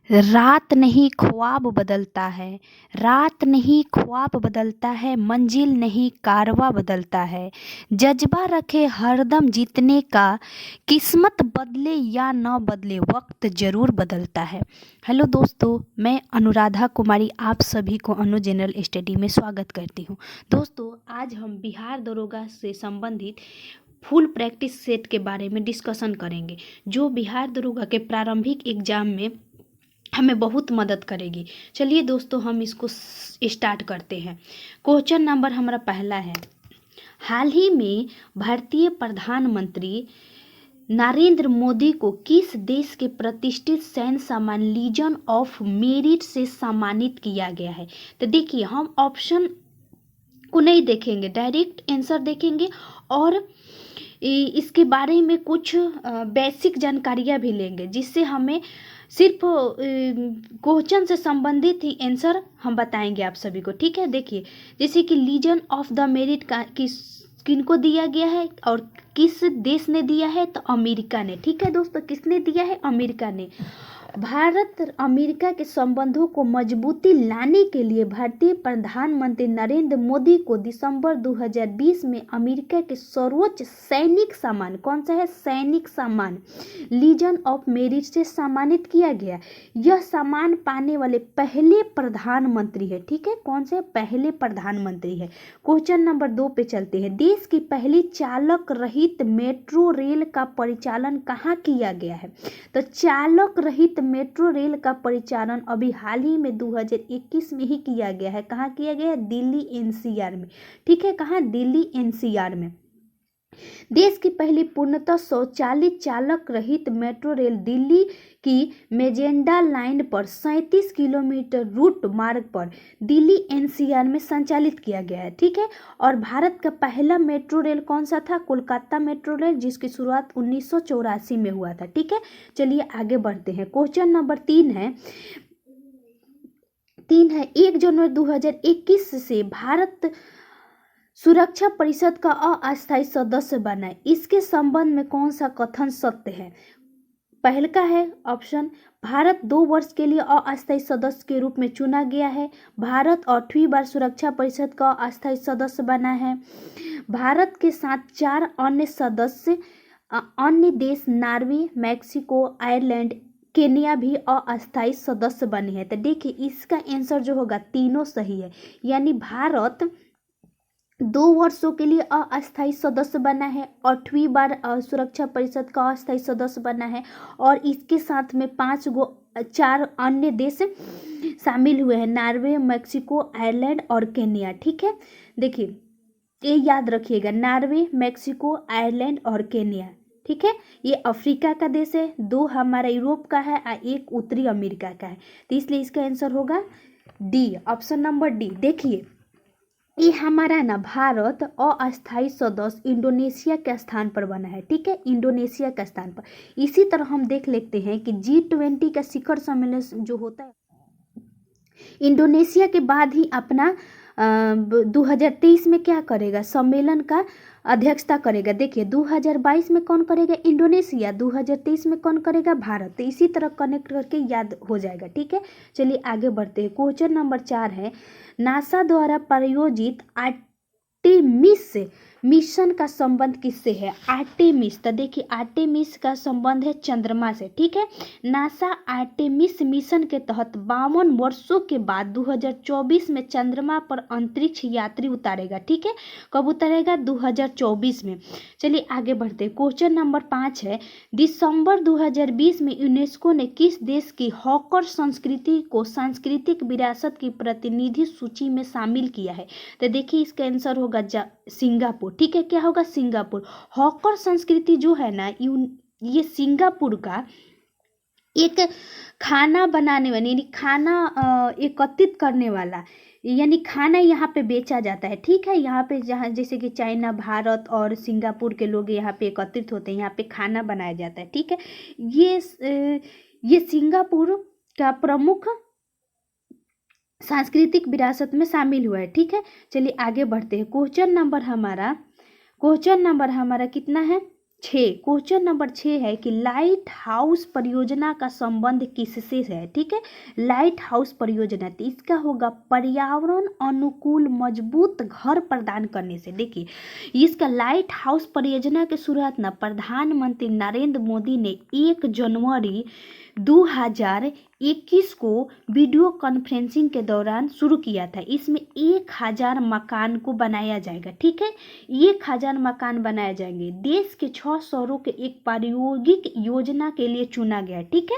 रात नहीं ख्वाब बदलता है, रात नहीं ख्वाब बदलता है, मंजिल नहीं कारवां बदलता है। जज्बा रखे हरदम जीतने का, किस्मत बदले या न बदले वक्त ज़रूर बदलता है। हेलो दोस्तों, मैं अनुराधा कुमारी आप सभी को अनु जनरल स्टडी में स्वागत करती हूँ। दोस्तों, आज हम बिहार दरोगा से संबंधित फुल प्रैक्टिस सेट के बारे में डिस्कशन करेंगे, जो बिहार दरोगा के प्रारंभिक एग्जाम में हमें बहुत मदद करेगी। चलिए दोस्तों, हम इसको स्टार्ट करते हैं। क्वेश्चन नंबर हमारा पहला है, हाल ही में भारतीय प्रधानमंत्री नरेंद्र मोदी को किस देश के प्रतिष्ठित सैन्य सम्मान लीजन ऑफ मेरिट से सम्मानित किया गया है? तो देखिए, हम ऑप्शन को नहीं देखेंगे, डायरेक्ट आंसर देखेंगे और इसके बारे में कुछ बेसिक जानकारियाँ भी लेंगे, जिससे हमें सिर्फ क्वेश्चन से संबंधित ही आंसर हम बताएंगे आप सभी को। ठीक है, देखिए, जैसे कि लीजन ऑफ द मेरिट का किनको दिया गया है और किस देश ने दिया है? तो अमेरिका ने। ठीक है दोस्तों, किसने दिया है? अमेरिका ने। भारत अमेरिका के संबंधों को मजबूती लाने के लिए भारतीय प्रधानमंत्री नरेंद्र मोदी को दिसंबर 2020 में अमेरिका के सर्वोच्च सैनिक सम्मान, कौन सा है? सैनिक सम्मान लीजन ऑफ मेरिट से सम्मानित किया गया। यह सम्मान पाने वाले पहले प्रधानमंत्री है। ठीक है, कौन से? पहले प्रधानमंत्री है। क्वेश्चन नंबर 2 पे चलते हैं। देश की पहली चालक रहित मेट्रो रेल का परिचालन कहाँ किया गया है? तो चालक रहित मेट्रो रेल का परिचालन अभी हाल ही में 2021 में ही किया गया है। कहाँ किया गया है? दिल्ली एनसीआर में। ठीक है, कहाँ? दिल्ली एनसीआर में। देश की पहली पूर्णतः स्वचालित चालक रहित मेट्रो रेल दिल्ली की मेजेंटा लाइन पर 37 किलोमीटर रूट मार्ग पर दिल्ली एनसीआर में संचालित किया गया है। ठीक है, और भारत का पहला मेट्रो रेल कौन सा था? कोलकाता मेट्रो रेल, जिसकी शुरुआत 1984 में हुआ था। ठीक है, चलिए आगे बढ़ते हैं। क्वेश्चन नंबर 3 है 1 जनवरी 2021 से भारत सुरक्षा परिषद का अस्थायी सदस्य बना है। इसके संबंध में कौन सा कथन सत्य है? पहला का है ऑप्शन, भारत 2 वर्ष के लिए अस्थायी सदस्य के रूप में चुना गया है। भारत 8वीं बार सुरक्षा परिषद का अस्थायी सदस्य बना है। भारत के साथ 4 अन्य देश नॉर्वे, मैक्सिको, आयरलैंड, केन्या भी अस्थायी सदस्य बने हैं। तो देखिए, इसका आंसर जो होगा तीनों सही है, यानी भारत 2 वर्षों के लिए अस्थायी सदस्य बना है, 8वीं बार सुरक्षा परिषद का अस्थायी सदस्य बना है, और इसके साथ में 4 अन्य देश शामिल हुए हैं, नॉर्वे, मैक्सिको, आयरलैंड और केन्या। ठीक है, देखिए ये याद रखिएगा, नॉर्वे, मैक्सिको, आयरलैंड और केन्या। ठीक है, ये अफ्रीका का देश है, 2 हमारा यूरोप का है और 1 उत्तरी अमेरिका का है। तो इसलिए इसका आंसर होगा डी, ऑप्शन नंबर डी। देखिए, ये हमारा ना भारत अस्थायी सदस्य इंडोनेशिया के स्थान पर बना है। ठीक है, इंडोनेशिया के स्थान पर। इसी तरह हम देख लेते हैं कि G20 का शिखर सम्मेलन जो होता है इंडोनेशिया के बाद ही अपना 2023 में क्या करेगा? सम्मेलन का अध्यक्षता करेगा। देखिए, 2022 में कौन करेगा? इंडोनेशिया। 2023 में कौन करेगा? भारत। तो इसी तरह कनेक्ट करके याद हो जाएगा। ठीक है, चलिए आगे बढ़ते हैं। क्वेश्चन नंबर 4 है, नासा द्वारा प्रायोजित आर्टेमिस मिशन का संबंध किससे है? आर्टेमिस, तो देखिए आर्टेमिस का संबंध है चंद्रमा से। ठीक है, नासा आर्टेमिस मिशन के तहत 52 वर्षों के बाद 2024 में चंद्रमा पर अंतरिक्ष यात्री उतारेगा। ठीक है, कब उतारेगा? 2024 में। चलिए आगे बढ़ते हैं। क्वेश्चन नंबर 5 है, दिसंबर 2020 में यूनेस्को ने किस देश की हॉकर संस्कृति को सांस्कृतिक विरासत की प्रतिनिधि सूची में शामिल किया है? तो देखिए, इसका आंसर होगा सिंगापुर। ठीक है, क्या होगा? सिंगापुर। हॉकर संस्कृति जो है ना, ये सिंगापुर का एक खाना बनाने वाली, यानी खाना एकत्रित करने वाला, यानी खाना यहाँ पे बेचा जाता है। ठीक है, यहाँ पे जहाँ जैसे कि चाइना, भारत और सिंगापुर के लोग यहाँ पे एकत्रित होते हैं, यहाँ पे खाना बनाया जाता है। ठीक है, ये सिंगापुर का प्रमुख सांस्कृतिक विरासत में शामिल हुआ है। ठीक है, चलिए आगे बढ़ते हैं। क्वेश्चन नंबर हमारा कितना है? क्वेश्चन नंबर 6 है कि लाइट हाउस परियोजना का संबंध किससे है। ठीक है, लाइट हाउस परियोजना, तो इसका होगा पर्यावरण अनुकूल मजबूत घर प्रदान करने से। देखिए, इसका लाइट हाउस परियोजना की शुरुआत ना प्रधानमंत्री नरेंद्र मोदी ने 1 जनवरी 2021 को वीडियो कॉन्फ्रेंसिंग के दौरान शुरू किया था। इसमें 1000 मकान को बनाया जाएगा। ठीक है, 1000 मकान बनाए जाएंगे। देश के 6 शहरों के एक प्रायोगिक योजना के लिए चुना गया। ठीक है,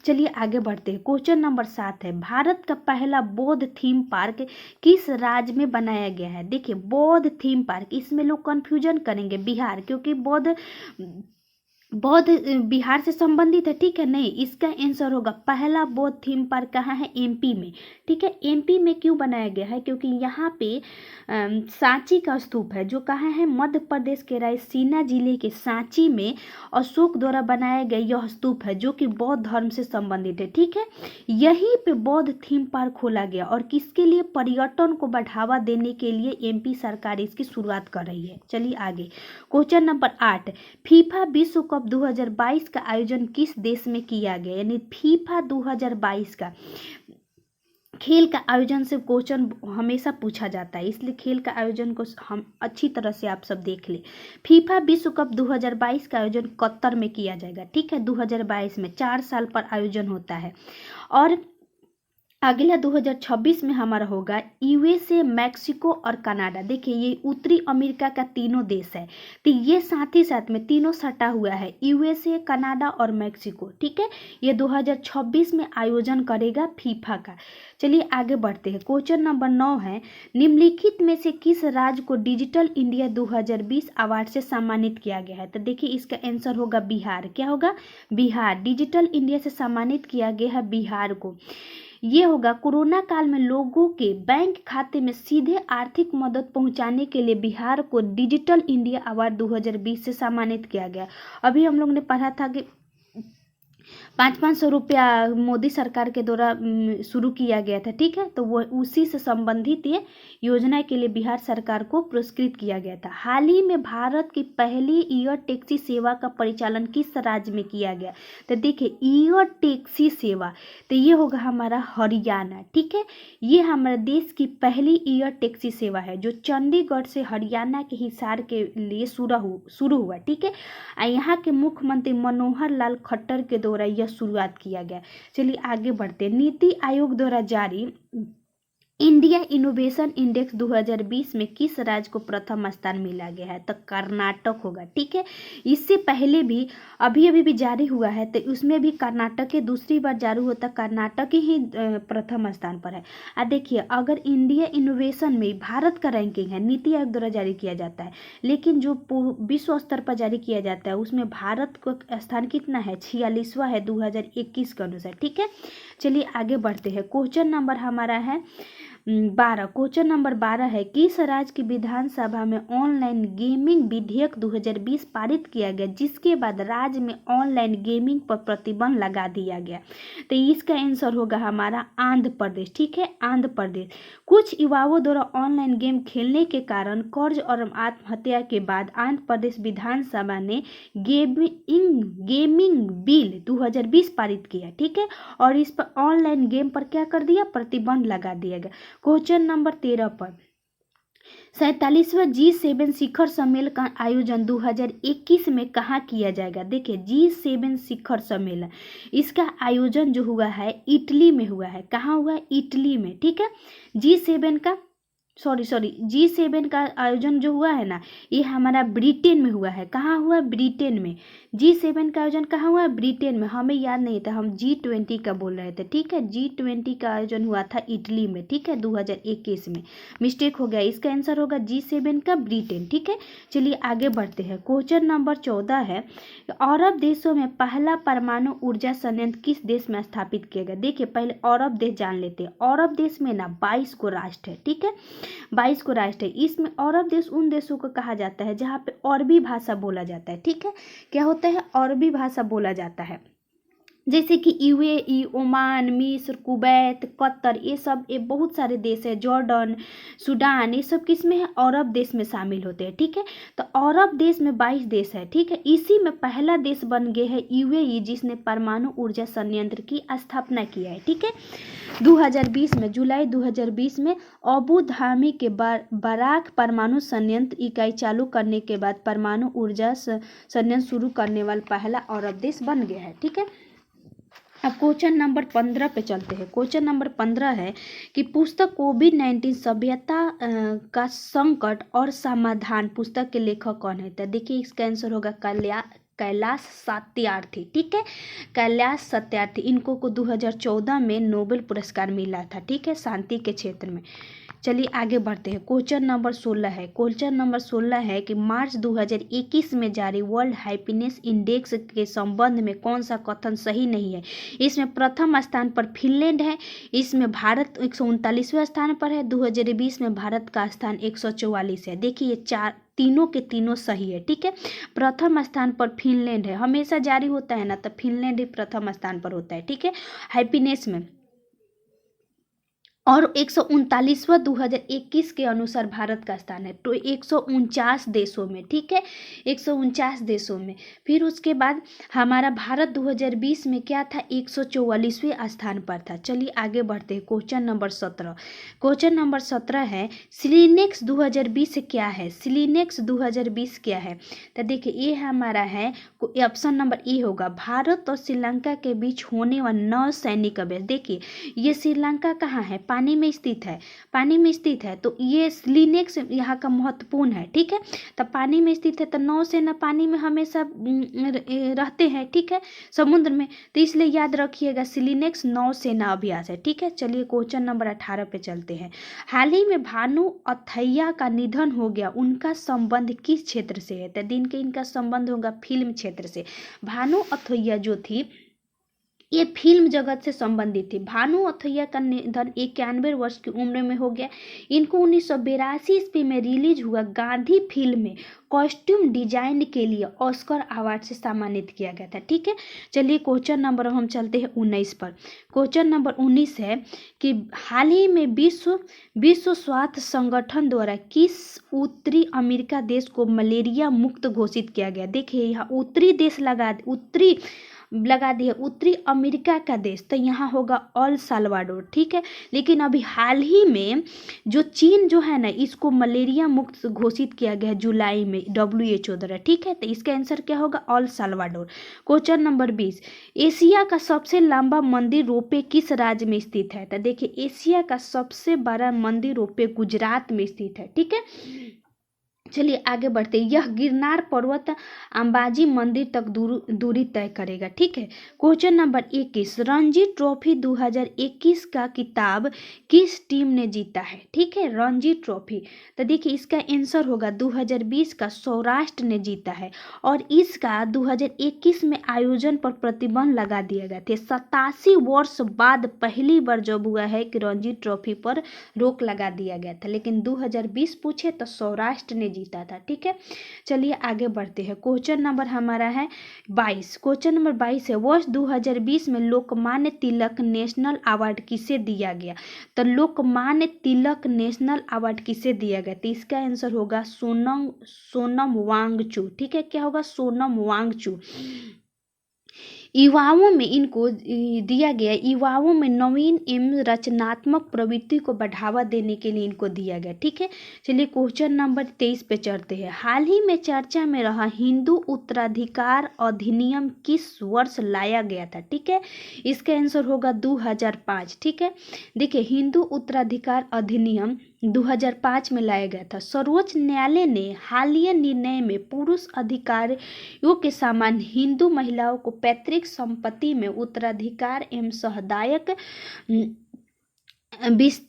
चलिए आगे बढ़ते हैं। क्वेश्चन नंबर 7 है, भारत का पहला बौद्ध थीम पार्क किस राज्य में बनाया गया है। देखिए, बौद्ध थीम पार्क, इसमें लोग कंफ्यूजन करेंगे बिहार, क्योंकि बौद्ध बिहार से संबंधित है। ठीक है, नहीं, इसका आंसर होगा पहला बौद्ध थीम पार्क कहाँ है, एमपी में। ठीक है, एमपी में क्यों बनाया गया है, क्योंकि यहाँ पे सांची का स्तूप है, जो कहाँ है, मध्य प्रदेश के रायसीना जिले के सांची में अशोक द्वारा बनाया गया यह स्तूप है, जो कि बौद्ध धर्म से संबंधित है। ठीक है, यहीं पे बौद्ध थीम पार्क खोला गया, और किसके लिए, पर्यटन को बढ़ावा देने के लिए एमपी सरकार इसकी शुरुआत कर रही है। चलिए आगे, क्वेश्चन नंबर 8, फीफा विश्व कप 2022 का आयोजन किस देश में किया गया। यानी फीफा 2022 का खेल का आयोजन से क्वेश्चन हमेशा पूछा जाता है, इसलिए खेल का आयोजन को हम अच्छी तरह से आप सब देख ले। फीफा विश्व कप 2022 का आयोजन कतर में किया जाएगा। ठीक है, 2022 में 4 साल पर आयोजन होता है। और अगला 2026 में हमारा होगा यूएसए, मैक्सिको और कनाडा। देखिए, ये उत्तरी अमेरिका का तीनों देश है, तो ये साथ ही साथ में तीनों सटा हुआ है, यूएसए, कनाडा और मैक्सिको। ठीक है, ये 2026 में आयोजन करेगा फीफा का। चलिए आगे बढ़ते हैं। क्वेश्चन नंबर 9 है, निम्नलिखित में से किस राज्य को डिजिटल इंडिया 2020 अवार्ड से सम्मानित किया गया है। तो देखिए, इसका आंसर होगा बिहार। क्या होगा, बिहार। डिजिटल इंडिया से सम्मानित किया गया है बिहार को। ये होगा कोरोना काल में लोगों के बैंक खाते में सीधे आर्थिक मदद पहुंचाने के लिए बिहार को डिजिटल इंडिया अवार्ड 2020 से सम्मानित किया गया। अभी हम लोग ने पढ़ा था कि 500 रुपया मोदी सरकार के द्वारा शुरू किया गया था। ठीक है, तो वो उसी से संबंधित ये योजना के लिए बिहार सरकार को पुरस्कृत किया गया था। हाल ही में भारत की पहली एयर टैक्सी सेवा का परिचालन किस राज्य में किया गया। तो देखिए, एयर टैक्सी सेवा, तो ये होगा हमारा हरियाणा। ठीक है, ये हमारे देश की पहली एयर टैक्सी सेवा है, जो चंडीगढ़ से हरियाणा के हिसार के लिए शुरू हुआ। ठीक है, यहाँ के मुख्यमंत्री मनोहर लाल खट्टर के द्वारा यह शुरुआत किया गया। चलिए आगे बढ़ते। नीति आयोग द्वारा जारी इंडिया इनोवेशन इंडेक्स 2020 में किस राज्य को प्रथम स्थान मिला गया है। तो कर्नाटक होगा। ठीक है, इससे पहले भी अभी भी जारी हुआ है, तो उसमें भी कर्नाटक के दूसरी बार जारी होता, कर्नाटक ही प्रथम स्थान पर है। देखिए, अगर इंडिया इनोवेशन में भारत का रैंकिंग है, नीति आयोग द्वारा जारी किया जाता है, लेकिन जो विश्व स्तर पर जारी किया जाता है उसमें भारत को स्थान कितना है, 46वां है 2021 के अनुसार। ठीक है, चलिए आगे बढ़ते हैं। क्वेश्चन नंबर हमारा है 12। क्वेश्चन नंबर 12 है, किस राज्य की विधानसभा में ऑनलाइन गेमिंग विधेयक 2020 पारित किया गया, जिसके बाद राज्य में ऑनलाइन गेमिंग पर प्रतिबंध लगा दिया गया। तो इसका आंसर होगा हमारा आंध्र प्रदेश। ठीक है, आंध्र प्रदेश। कुछ युवाओं द्वारा ऑनलाइन गेम खेलने के कारण कर्ज और आत्महत्या के बाद आंध्र प्रदेश विधानसभा ने गेमिंग बिल 2020 पारित किया। ठीक है, और इस पर ऑनलाइन गेम पर क्या कर दिया, प्रतिबंध लगा दिया गया। क्वेश्चन नंबर 13 पर 47वां G7 शिखर सम्मेलन का आयोजन 2021 में कहाँ किया जाएगा। देखिए, G7 शिखर सम्मेलन, इसका आयोजन जो हुआ है इटली में हुआ है। कहाँ हुआ है, इटली में। ठीक है, G7 का G7 का आयोजन जो हुआ है ना, ये हमारा ब्रिटेन में हुआ है। कहाँ हुआ, ब्रिटेन में। G7 का आयोजन कहाँ हुआ, ब्रिटेन में। हमें याद नहीं था, हम G20 का बोल रहे थे। ठीक है, G20 का आयोजन हुआ था इटली में। ठीक है, 2021 में, मिस्टेक हो गया। इसका आंसर होगा G7 का ब्रिटेन। ठीक है, चलिए आगे बढ़ते हैं। क्वेश्चन नंबर 14 है, अरब देशों में पहला परमाणु ऊर्जा संयंत्र किस देश में स्थापित किया गया। देखिए, पहले अरब देश जान लेते हैं। अरब देश में ना 22 को राष्ट्र है। ठीक है, 22 को राष्ट्र है। इसमें अरब देश उन देशों को कहा जाता है जहाँ पे अरबी भाषा बोला जाता है। ठीक है, क्या होता है, अरबी भाषा बोला जाता है। जैसे कि यूएई, ओमान, मिस्र, कुवैत, कतर, ये बहुत सारे देश है, जॉर्डन, सूडान, ये सब किस में है, अरब देश में शामिल होते हैं। ठीक है, तो अरब देश में 22 देश है। ठीक है, इसी में पहला देश बन गया है यूएई, जिसने परमाणु ऊर्जा संयंत्र की स्थापना किया है। ठीक है, 2020 में, जुलाई 2020 में अबू धाबी के बराक परमाणु संयंत्र इकाई चालू करने के बाद परमाणु ऊर्जा संयंत्र शुरू करने वाला पहला अरब देश बन गया है। ठीक है, अब क्वेश्चन नंबर 15 पे चलते हैं। क्वेश्चन नंबर 15 है कि पुस्तक कोविड-19 सभ्यता का संकट और समाधान पुस्तक के लेखक कौन है? तो देखिए इसका आंसर होगा कैलाश सत्यार्थी। ठीक है, कैलाश सत्यार्थी, इनको को 2014 में नोबेल पुरस्कार मिला था। ठीक है, शांति के क्षेत्र में। चलिए आगे बढ़ते हैं। क्वेश्चन नंबर 16 है। क्वेश्चन नंबर 16 है कि मार्च 2021 में जारी वर्ल्ड हैप्पीनेस इंडेक्स के संबंध में कौन सा कथन सही नहीं है? इसमें प्रथम स्थान पर फिनलैंड है, इसमें भारत 139वें स्थान पर है, 2020 में भारत का स्थान 144 है। देखिए ये तीनों के तीनों सही है। ठीक है, प्रथम स्थान पर फिनलैंड है, हमेशा जारी होता है ना, तो फिनलैंड ही प्रथम स्थान पर होता है। ठीक है, हैप्पीनेस में, और 139वां 2021 के अनुसार भारत का स्थान है तो 149 देशों में। ठीक है, 149 देशों में। फिर उसके बाद हमारा भारत 2020 में क्या था, 144वें स्थान पर था। चलिए आगे बढ़ते हैं। Question number 17। क्वेश्चन नंबर 17 है सिलीनेक्स 2020 क्या है? सिलीनेक्स 2020 क्या है? तो देखिए ये हमारा है, ऑप्शन नंबर ए होगा, भारत और श्रीलंका के बीच होने वाला नौसैनिक अभ्यास। देखिए ये श्रीलंका कहाँ है, पानी में स्थित है, पानी में स्थित है, तो ये सिलीनेक्स यहाँ का महत्वपूर्ण है। ठीक है, तो पानी में स्थित है, तो नौसेना पानी में हमेशा रहते हैं। ठीक है, समुद्र में, तो इसलिए याद रखिएगा सिलीनेक्स नौसेना अभ्यास है। ठीक है, चलिए क्वेश्चन नंबर 18 पे चलते हैं। हाल ही में भानु अथैया का निधन हो गया, उनका संबंध किस क्षेत्र से है? तो दिन के इनका संबंध होगा फिल्म क्षेत्र से। भानु अथैया जो थी ये फिल्म जगत से संबंधित थी। भानु अथैया का निधन 91 वर्ष की उम्र में हो गया। इनको 1982 ईस्वी में रिलीज हुआ गांधी फिल्म में कॉस्ट्यूम डिजाइन के लिए ऑस्कर अवार्ड से सम्मानित किया गया था। ठीक है, चलिए क्वेश्चन नंबर हम चलते हैं 19 पर। क्वेश्चन नंबर 19 है कि हाल ही में विश्व स्वास्थ्य संगठन द्वारा किस उत्तरी अमेरिका देश को मलेरिया मुक्त घोषित किया गया? देखिए यहाँ उत्तरी देश लगा दिया, उत्तरी अमेरिका का देश, तो यहाँ होगा अल साल्वाडोर। ठीक है, लेकिन अभी हाल ही में जो चीन जो है ना, इसको मलेरिया मुक्त घोषित किया गया है जुलाई में WHO द्वारा। ठीक है, तो इसका आंसर क्या होगा, El Salvador. Question number 20, Asia का सबसे लंबा मंदिर रोपे किस राज्य में स्थित है? तो देखिए एशिया का सबसे बड़ा मंदिर रोपे गुजरात में स्थित है। ठीक है, चलिए आगे बढ़ते हैं। यह गिरनार पर्वत अंबाजी मंदिर तक दूरी तय करेगा। ठीक है, क्वेश्चन नंबर 21, रणजी ट्रॉफी 2021 का किताब किस टीम ने जीता है? ठीक है, रणजी ट्रॉफी, तो देखिए इसका आंसर होगा 2020 का सौराष्ट्र ने जीता है, और इसका 2021 में आयोजन पर प्रतिबंध लगा दिया गया था। 87 वर्ष बाद पहली बार जब हुआ है कि रणजी ट्रॉफी पर रोक लगा दिया गया था, लेकिन 2020 पूछे तो सौराष्ट्र ने जीता था। ठीक है, चलिए आगे बढ़ते हैं। क्वेश्चन नंबर हमारा है 22। क्वेश्चन नंबर 22 है वर्ष 2020 में लोकमान्य तिलक नेशनल अवार्ड किसे दिया गया? तो लोकमान्य तिलक नेशनल अवार्ड किसे दिया गया? तो इसका आंसर होगा सोनम वांगचुक। ठीक है, क्या होगा, सोनम वांगचुक। युवाओं में इनको दिया गया, युवाओं में नवीन एवं रचनात्मक प्रवृत्ति को बढ़ावा देने के लिए इनको दिया गया। ठीक है, चलिए क्वेश्चन नंबर 23 पे चढ़ते हैं। हाल ही में चर्चा में रहा हिंदू उत्तराधिकार अधिनियम किस वर्ष लाया गया था? ठीक है, इसका आंसर होगा 2005। ठीक है, देखिए हिंदू उत्तराधिकार अधिनियम 2005 में लाया गया था। सर्वोच्च न्यायालय ने हालिया निर्णय में पुरुष अधिकारियों के समान हिंदू महिलाओं को पैतृक संपत्ति में उत्तराधिकार एवं सहदायक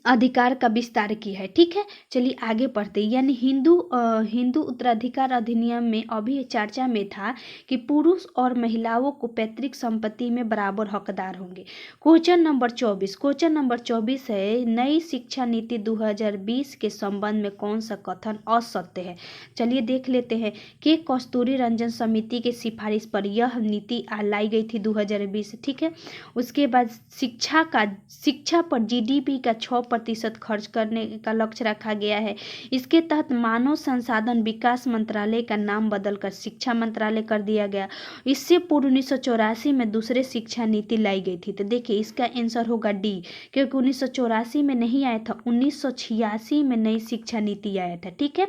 अधिकार का विस्तार किया है। ठीक है, चलिए आगे पढ़ते हैं। यानी हिंदू उत्तराधिकार अधिनियम में अभी चर्चा में था कि पुरुष और महिलाओं को पैतृक संपत्ति में बराबर हकदार होंगे। क्वेश्चन नंबर 24 है, नई शिक्षा नीति 2020 के संबंध में कौन सा कथन असत्य है। चलिए देख लेते हैं कि कस्तूरी रंजन समिति की सिफारिश पर यह नीति लाई गई थी 2020। ठीक है, उसके बाद शिक्षा पर जीडीपी का 6% खर्च करने का लक्ष्य रखा गया है। इसके तहत मानव संसाधन विकास मंत्रालय का नाम बदलकर शिक्षा मंत्रालय कर दिया गया। इससे पूर्व 1984 में दूसरे शिक्षा नीति लाई गई थी। तो देखिए इसका आंसर होगा डी, क्योंकि 1984 में नहीं आया था, 1986 में नई शिक्षा नीति आया था। ठीक है,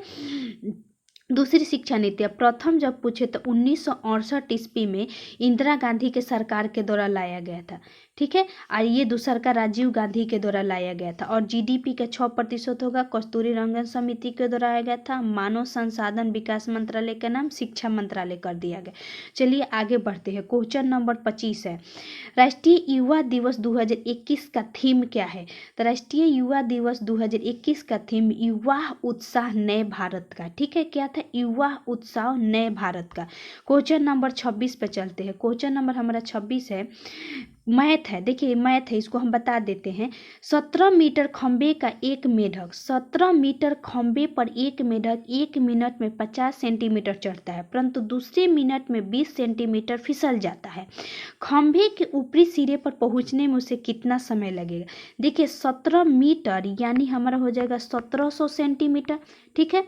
दूसरी शिक्षा नीति प्रथम जब पूछे तो 1968 ईस्वी में इंदिरा गांधी के सरकार के द्वारा लाया गया था। ठीक है, और ये दूसरा का राजीव गांधी के द्वारा लाया गया था। और जीडीपी का 6% होगा, कस्तूरी रंगन समिति के द्वारा आया गया था। मानव संसाधन विकास मंत्रालय का नाम शिक्षा मंत्रालय कर दिया गया। चलिए आगे बढ़ते हैं। क्वेश्चन नंबर 25 है, राष्ट्रीय युवा दिवस 2021 का थीम क्या है। तो राष्ट्रीय युवा दिवस 2021 का थीम युवा उत्साह नए भारत का। ठीक है, क्या था, युवा उत्साह नए भारत का। क्वेश्चन नंबर 26 पे चलते हैं। क्वेश्चन नंबर हमारा 26 है, मैथ है। देखिए मैथ है, इसको हम बता देते हैं। 17 मीटर खंबे का एक मेढक, 17 मीटर खंबे पर एक मेढक 1 मिनट में 50 सेंटीमीटर चढ़ता है, परंतु दूसरे मिनट में 20 सेंटीमीटर फिसल जाता है। खंबे के ऊपरी सिरे पर पहुंचने में उसे कितना समय लगेगा। देखिए 17 मीटर यानी हमारा हो जाएगा 1700 सेंटीमीटर। ठीक है,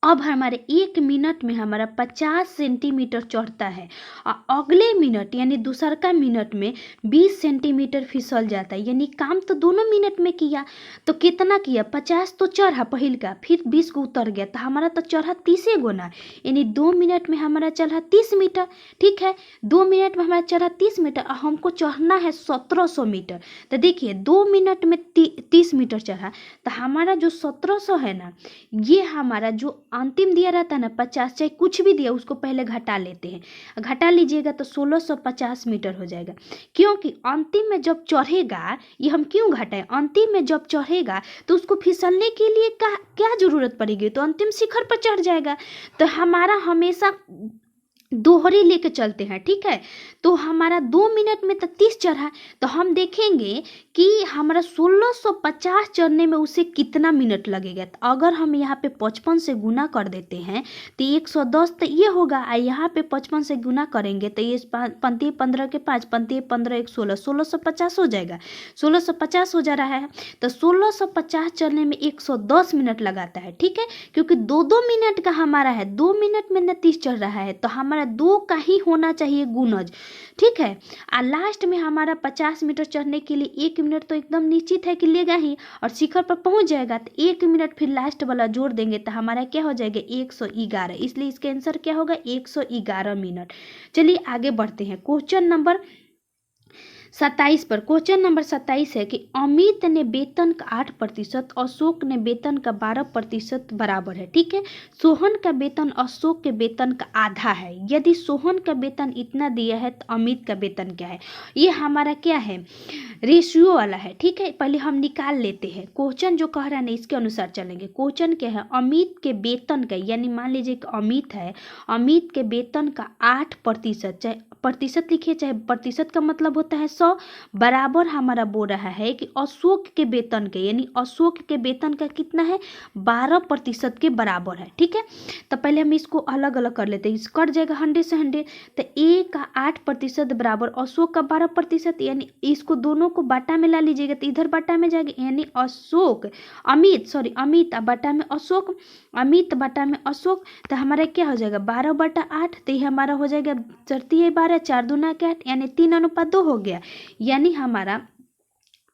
अब हमारे 1 मिनट में हमारा 50 सेंटीमीटर चढ़ता है और अगले मिनट यानी दूसर का मिनट में 20 सेंटीमीटर फिसल जाता है। यानी काम तो दोनों मिनट में किया, तो कितना किया, 50 तो चढ़ा पहिल का, फिर 20 को उतर गया, तो हमारा तो चढ़ा 30 गुना, यानी 2 मिनट में हमारा चढ़ा 30 मीटर। ठीक है, 2 मिनट में हमारा चढ़ा 30 मीटर और हमको चढ़ना है 1700 मीटर। तो देखिए 2 मिनट में 30 मीटर चढ़ा, तो हमारा जो 1700 है ना, ये हमारा जो अंतिम दिया रहता है ना 50, चाहे कुछ भी दिया उसको पहले घटा लेते हैं, घटा लीजिएगा तो 1650 मीटर हो जाएगा। क्योंकि अंतिम में जब चढ़ेगा, ये हम क्यों घटाएं, अंतिम में जब चढ़ेगा तो उसको फिसलने के लिए क्या जरूरत पड़ेगी, तो अंतिम शिखर पर चढ़ जाएगा। तो हमारा हमेशा दोहरी लेके चलते हैं। ठीक है, तो हमारा 2 मिनट में तो 30 चढ़ा, तो हम देखेंगे कि हमारा 1650 चढ़ने में उसे कितना मिनट लगेगा। तो अगर हम यहाँ पे 55 से गुना कर देते हैं तो 110 तो ये होगा, और यहाँ पे 55 से गुना करेंगे तो ये पंती 15 के 5, पंती 15 1 16, 1650 हो जाएगा, 1650 हो जा रहा है। तो 1650 चढ़ने में 110 मिनट लगाता है। ठीक है, क्योंकि 2-2 मिनट का हमारा है, 2 मिनट में 30 चढ़ रहा है, तो हमारा 2 का ही होना चाहिए गुणज। ठीक है, और लास्ट में हमारा 50 मीटर चढ़ने के लिए 1 मिनट तो एकदम निश्चित है कि लेगा ही, और शिखर पर पहुंच जाएगा तो 1 मिनट फिर लास्ट वाला जोड़ देंगे तो हमारा क्या हो जाएगा 111, इसलिए इसका आंसर क्या होगा 111 मिनट। चलिए आगे बढ़ते हैं। क्वेश्चन नंबर 27 पर, क्वेश्चन नंबर 27 है कि अमित ने वेतन का 8%, अशोक ने वेतन का 12% बराबर है। ठीक है, सोहन का वेतन अशोक के वेतन का आधा है। यदि सोहन का वेतन इतना दिया है तो अमित का वेतन क्या है, ये हमारा क्या है, रेशियो वाला है। ठीक है, पहले हम निकाल लेते हैं। क्वेश्चन जो कह रहा है ना इसके अनुसार चलेंगे। क्वेश्चन क्या है, अमित के वेतन का, यानी मान लीजिए कि अमित है, अमित के वेतन का 8%, चाहे प्रतिशत लिखिए चाहे प्रतिशत का मतलब होता है 100, बराबर हमारा बोल रहा है कि अशोक के वेतन के, यानी अशोक के वेतन का कितना है 12% के बराबर है। ठीक है, तो पहले हम इसको अलग अलग कर लेते हैं, कट जाएगा 100 से 100, तो ए का 8% बराबर अशोक का 12%, यानी इसको दोनों को बाटा में ला लीजिएगा तो इधर बाटा में जाएगा, यानी अमित बाटा में अशोक, अमित बाटा में अशोक, तो हमारा क्या हो जाएगा 12/8, तो ये हमारा हो जाएगा 12, 4 दूना के 8, यानी 3:2 हो गया। यानी हमारा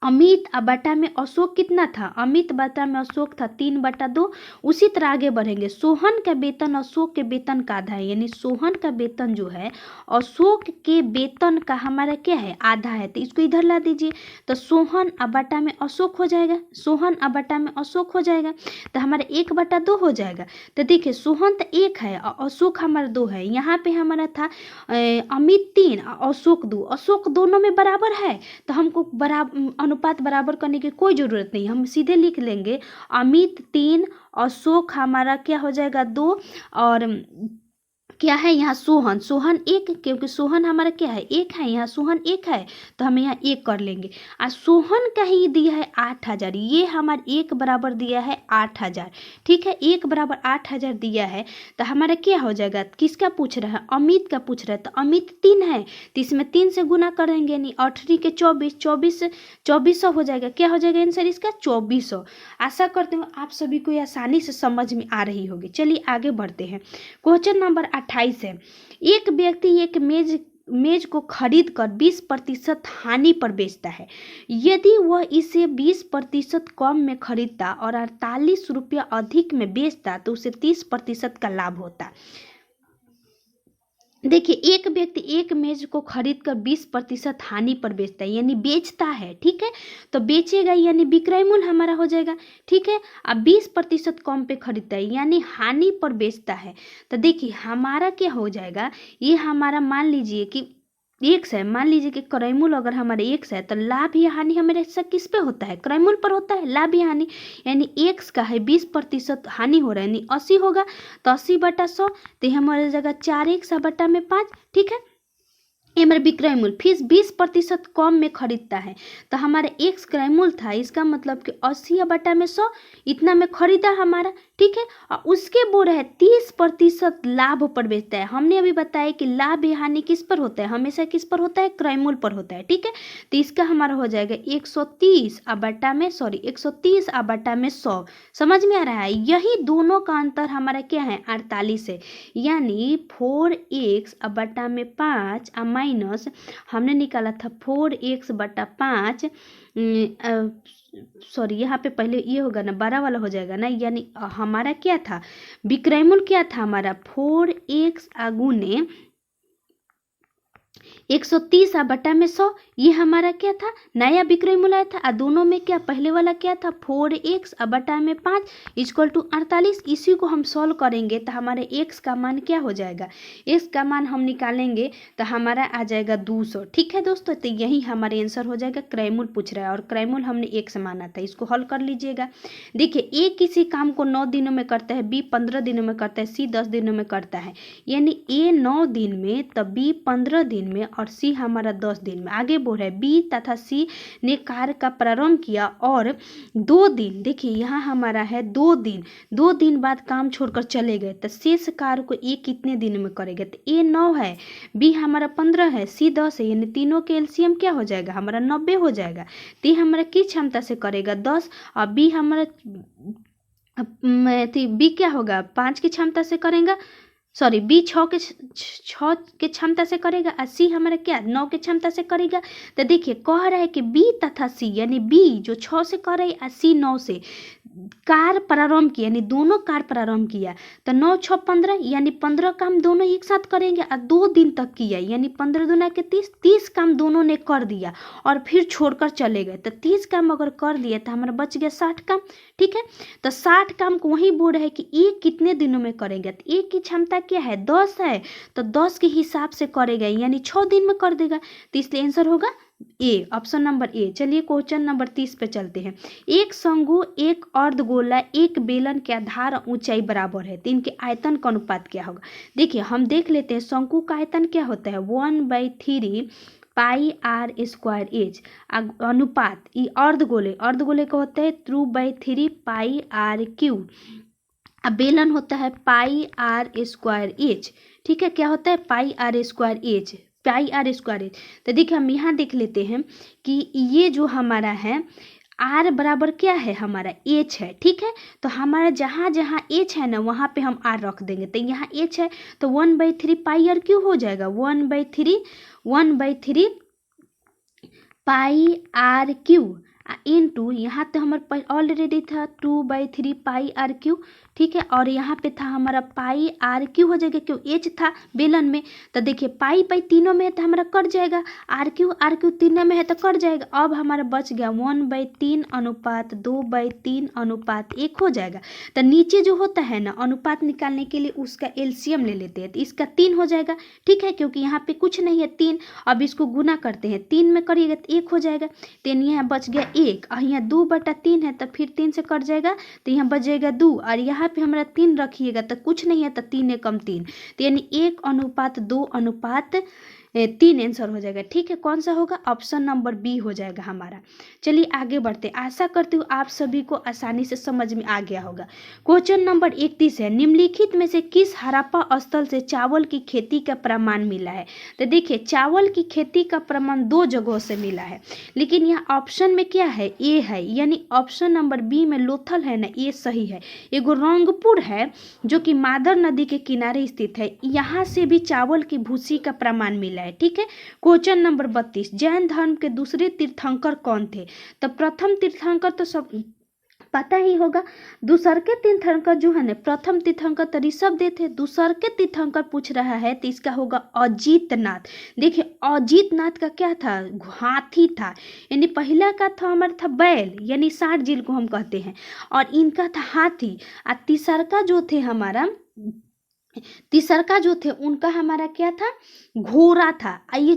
अमित बटा में अशोक कितना था, अमित बटा में अशोक था 3/2। उसी तरह आगे बढ़ेंगे, सोहन का वेतन अशोक के वेतन का आधा है, यानी सोहन का वेतन जो है अशोक के वेतन का हमारा क्या है आधा है, तो इसको इधर ला दीजिए, तो सोहन बटा में अशोक हो जाएगा, सोहन बटा में अशोक हो जाएगा, तो हमारा 1/2 हो जाएगा। तो देखिए सोहन तो 1 है और अशोक हमारा 2 है, यहाँ पे हमारा था अमित 3 अशोक 2, अशोक दोनों में बराबर है, तो हमको बराबर अनुपात बराबर करने की कोई ज़रूरत नहीं, हम सीधे लिख लेंगे अमित 3 और शोक हमारा क्या हो जाएगा 2, और क्या है यहाँ सोहन, सोहन 1, क्योंकि सोहन हमारा क्या है 1 है, यहाँ सोहन 1 है तो हम यहाँ 1 कर लेंगे। और सोहन का ही दिया है 8000, ये हमारे 1 बराबर दिया है 8000, ठीक है, 1 बराबर 8000 दिया है तो हमारा क्या हो जाएगा, किसका पूछ रहा है, अमित का पूछ रहा है, तो अमित 3 है तो इसमें 3 से गुना करेंगे, यानी 8 के 2400 हो जाएगा, क्या हो जाएगा आंसर इसका 2400। आशा करते हो आप सभी को ये आसानी से समझ में आ रही होगी। चलिए आगे बढ़ते हैं। क्वेश्चन नंबर 28 है, एक व्यक्ति एक मेज को खरीद कर 20% हानि पर बेचता है। यदि वह इसे 20% कम में खरीदता और 48 रुपया अधिक में बेचता तो उसे 30% का लाभ होता। देखिए, एक व्यक्ति एक मेज को खरीद कर 20% हानि पर बेचता है, यानी बेचता है, ठीक है, तो बेचेगा यानी विक्रय मूल्य हमारा हो जाएगा, ठीक है। अब 20% कम पे खरीदता है यानी हानि पर बेचता है, तो देखिए हमारा क्या हो जाएगा, ये हमारा मान लीजिए कि 1 है, मान लीजिए कि क्रय मूल्य अगर हमारे 1 है तो लाभ या हानि हमारे किस पे होता है, क्रय मूल्य पर होता है, लाभ या हानि, यानी 1 का है 20% हानि हो रहा है यानी 80 होगा, तो 80/100 तो हमारे जगह 4 ठीक है, ये हमारा विक्रय मूल्य। फिर 20% कम में खरीदता है तो हमारा 1 क्रय मूल्य था, इसका मतलब कि 80/100 इतना में खरीदा हमारा, ठीक है, और उसके बोल है 30% लाभ पर बेचता है। हमने अभी बताया कि लाभ या हानि किस पर होता है, हमेशा किस पर होता है, क्रय मूल्य पर होता है, ठीक है, तो इसका हमारा हो जाएगा 130/100, समझ में आ रहा है, यही दोनों का अंतर हमारा क्या है 48 है, यानी 4x/5 माइनस हमने निकाला था 4x/5, सॉरी यहाँ पे पहले ये होगा ना, 12 वाला हो जाएगा ना, यानी हमारा क्या था विक्रय मूल्य, क्या था हमारा 4x गुने 130/100, ये हमारा क्या था नया विक्रय मूल्य आया था, और दोनों में क्या पहले वाला क्या था 4x/5 इक्वल टू 48। इसी को हम सॉल्व करेंगे तो हमारे x का मान क्या हो जाएगा, x का मान हम निकालेंगे तो हमारा आ जाएगा 200, ठीक है दोस्तों, तो यही हमारे आंसर हो जाएगा। क्रय मूल्य पूछ रहा है और क्रय मूल्य हमने 1 से माना था, इसको हल कर लीजिएगा। देखिए, ए किसी काम को 9 दिनों में करता है, बी 15 दिनों में करता है, सी 10 दिनों में करता है, यानी ए 9 दिन में तो बी 15 दिन में और सी हमारा 10 दिन में। आगे बोल रहा है बी तथा सी ने कार्य का प्रारंभ किया और 2 दिन, देखिए यहाँ हमारा है 2 दिन बाद काम छोड़कर चले गए, तो शेष कार्य को ए कितने दिन में करेगा, तो ए 9 है, बी हमारा 15 है, सी 10 है, यानी तीनों के एलसीएम क्या हो जाएगा हमारा 90 हो जाएगा। तो हमारा किस क्षमता से करेगा 10, और बी हमारा बी क्या होगा 5 की क्षमता से करेगा, सॉरी बी 6 के क्षमता से करेगा, और सी हमारा क्या 9 के क्षमता से करेगा। तो देखिए कह रहा है कि बी तथा सी, यानी बी जो 6 से कर रही है सी 9 से कार्य प्रारंभ किया, यानी दोनों कार्य प्रारंभ किया, तो 9 6 15 यानी 15 काम दोनों एक साथ करेंगे, और 2 दिन तक किया, यानी 15 दूना के 30 काम दोनों ने कर दिया और फिर छोड़कर चले गए, तो 30 काम अगर कर दिया तो हमारा बच गया 60 काम, ठीक है। तो 60 काम को वही बोल रहे हैं कि एक कितने दिनों में करेंगे, तो एक की क्षमता क्या है 10 है, तो 10 के हिसाब से करेगा यानी 6 दिन में कर देगा, तो इसलिए आंसर होगा ए, ऑप्शन नंबर ए। चलिए क्वेश्चन नंबर 30 पे चलते हैं। एक शंकु, एक अर्धगोला, एक बेलन के आधार ऊंचाई बराबर है, तो इनके आयतन का अनुपात क्या होगा। देखिए हम देख लेते हैं, शंकु का आयतन क्या होता है 1/3 पाई आर स्क्वायर एच, अनुपात ये अर्धगोले का होता है 2/3 पाई आर क्यू, अब बेलन होता है पाई आर स्क्वायर एच, ठीक है, क्या होता है पाई आर स्क्वायर एच, तो देखिए हम यहाँ देख लेते हैं कि ये जो हमारा है आर बराबर क्या है हमारा एच है, ठीक है, तो हमारा जहाँ जहाँ एच है ना वहाँ पे हम आर रख देंगे, तो यहाँ एच है तो 1/3 पाई आर क्यू हो जाएगा, 1/3 पाई आर क्यू, इनटू यहाँ तो हमारे ऑलरेडी था 2/3 पाई आर क्यू, ठीक है, और यहाँ पे था हमारा पाई आर क्यू हो जाएगा, क्यों एच था बेलन में, तो देखिए पाई पाई तीनों में है तो हमारा कट जाएगा, आर क्यू तीनों में है तो कट जाएगा। अब हमारा बच गया 1/3 अनुपात 2/3 अनुपात 1 हो जाएगा। तो नीचे जो होता है ना अनुपात निकालने के लिए उसका एलसीएम ले लेते हैं, तो इसका 3 हो जाएगा, ठीक है, क्योंकि यहाँ पे कुछ नहीं है 3। अब इसको गुना करते हैं, 3 में करिएगा तो 1 हो जाएगा, तो यहाँ बच गया 1, और यहाँ 2/3 है तो फिर 3 से कट जाएगा, तो यहाँ बच जाएगा 2, और यहाँ पे हमारा 3 रखिएगा तो कुछ नहीं है, तो 3 एकम 3, तो यानी 1:2:3 आंसर हो जाएगा, ठीक है। कौन सा होगा? ऑप्शन नंबर बी हो जाएगा हमारा। चलिए आगे बढ़ते, आशा करती हूँ आप सभी को आसानी से समझ में आ गया होगा। क्वेश्चन नंबर 31 है, निम्नलिखित में से किस हड़प्पा स्थल से चावल की खेती का प्रमाण मिला है? तो देखिए चावल की खेती का प्रमाण 2 जगहों से मिला है, लेकिन यहाँ ऑप्शन में क्या है? ए है, यानी ऑप्शन नंबर बी में लोथल है ना, ये सही है। एगो रंगपुर है जो कि मादर नदी के किनारे स्थित है, यहाँ से भी चावल की भूसी का प्रमाण मिला है, ठीक है। क्वेश्चन नंबर 32, जैन धर्म के दूसरे तीर्थंकर कौन थे? तो प्रथम तीर्थंकर तो सब पता ही होगा, दूसर के तीर्थंकर जो है ना, प्रथम तीर्थंकर तो ऋषभदेव थे, दूसर के तीर्थंकर पूछ रहा है तो इसका होगा अजीतनाथ। देखिए अजीतनाथ का क्या था? हाथी था, यानी पहला का था हमारा था बैल, यानी 60 जिल को हम कहते हैं, और इनका था हाथी, और तीसरका जो थे उनका हमारा क्या था? घोड़ा था। ये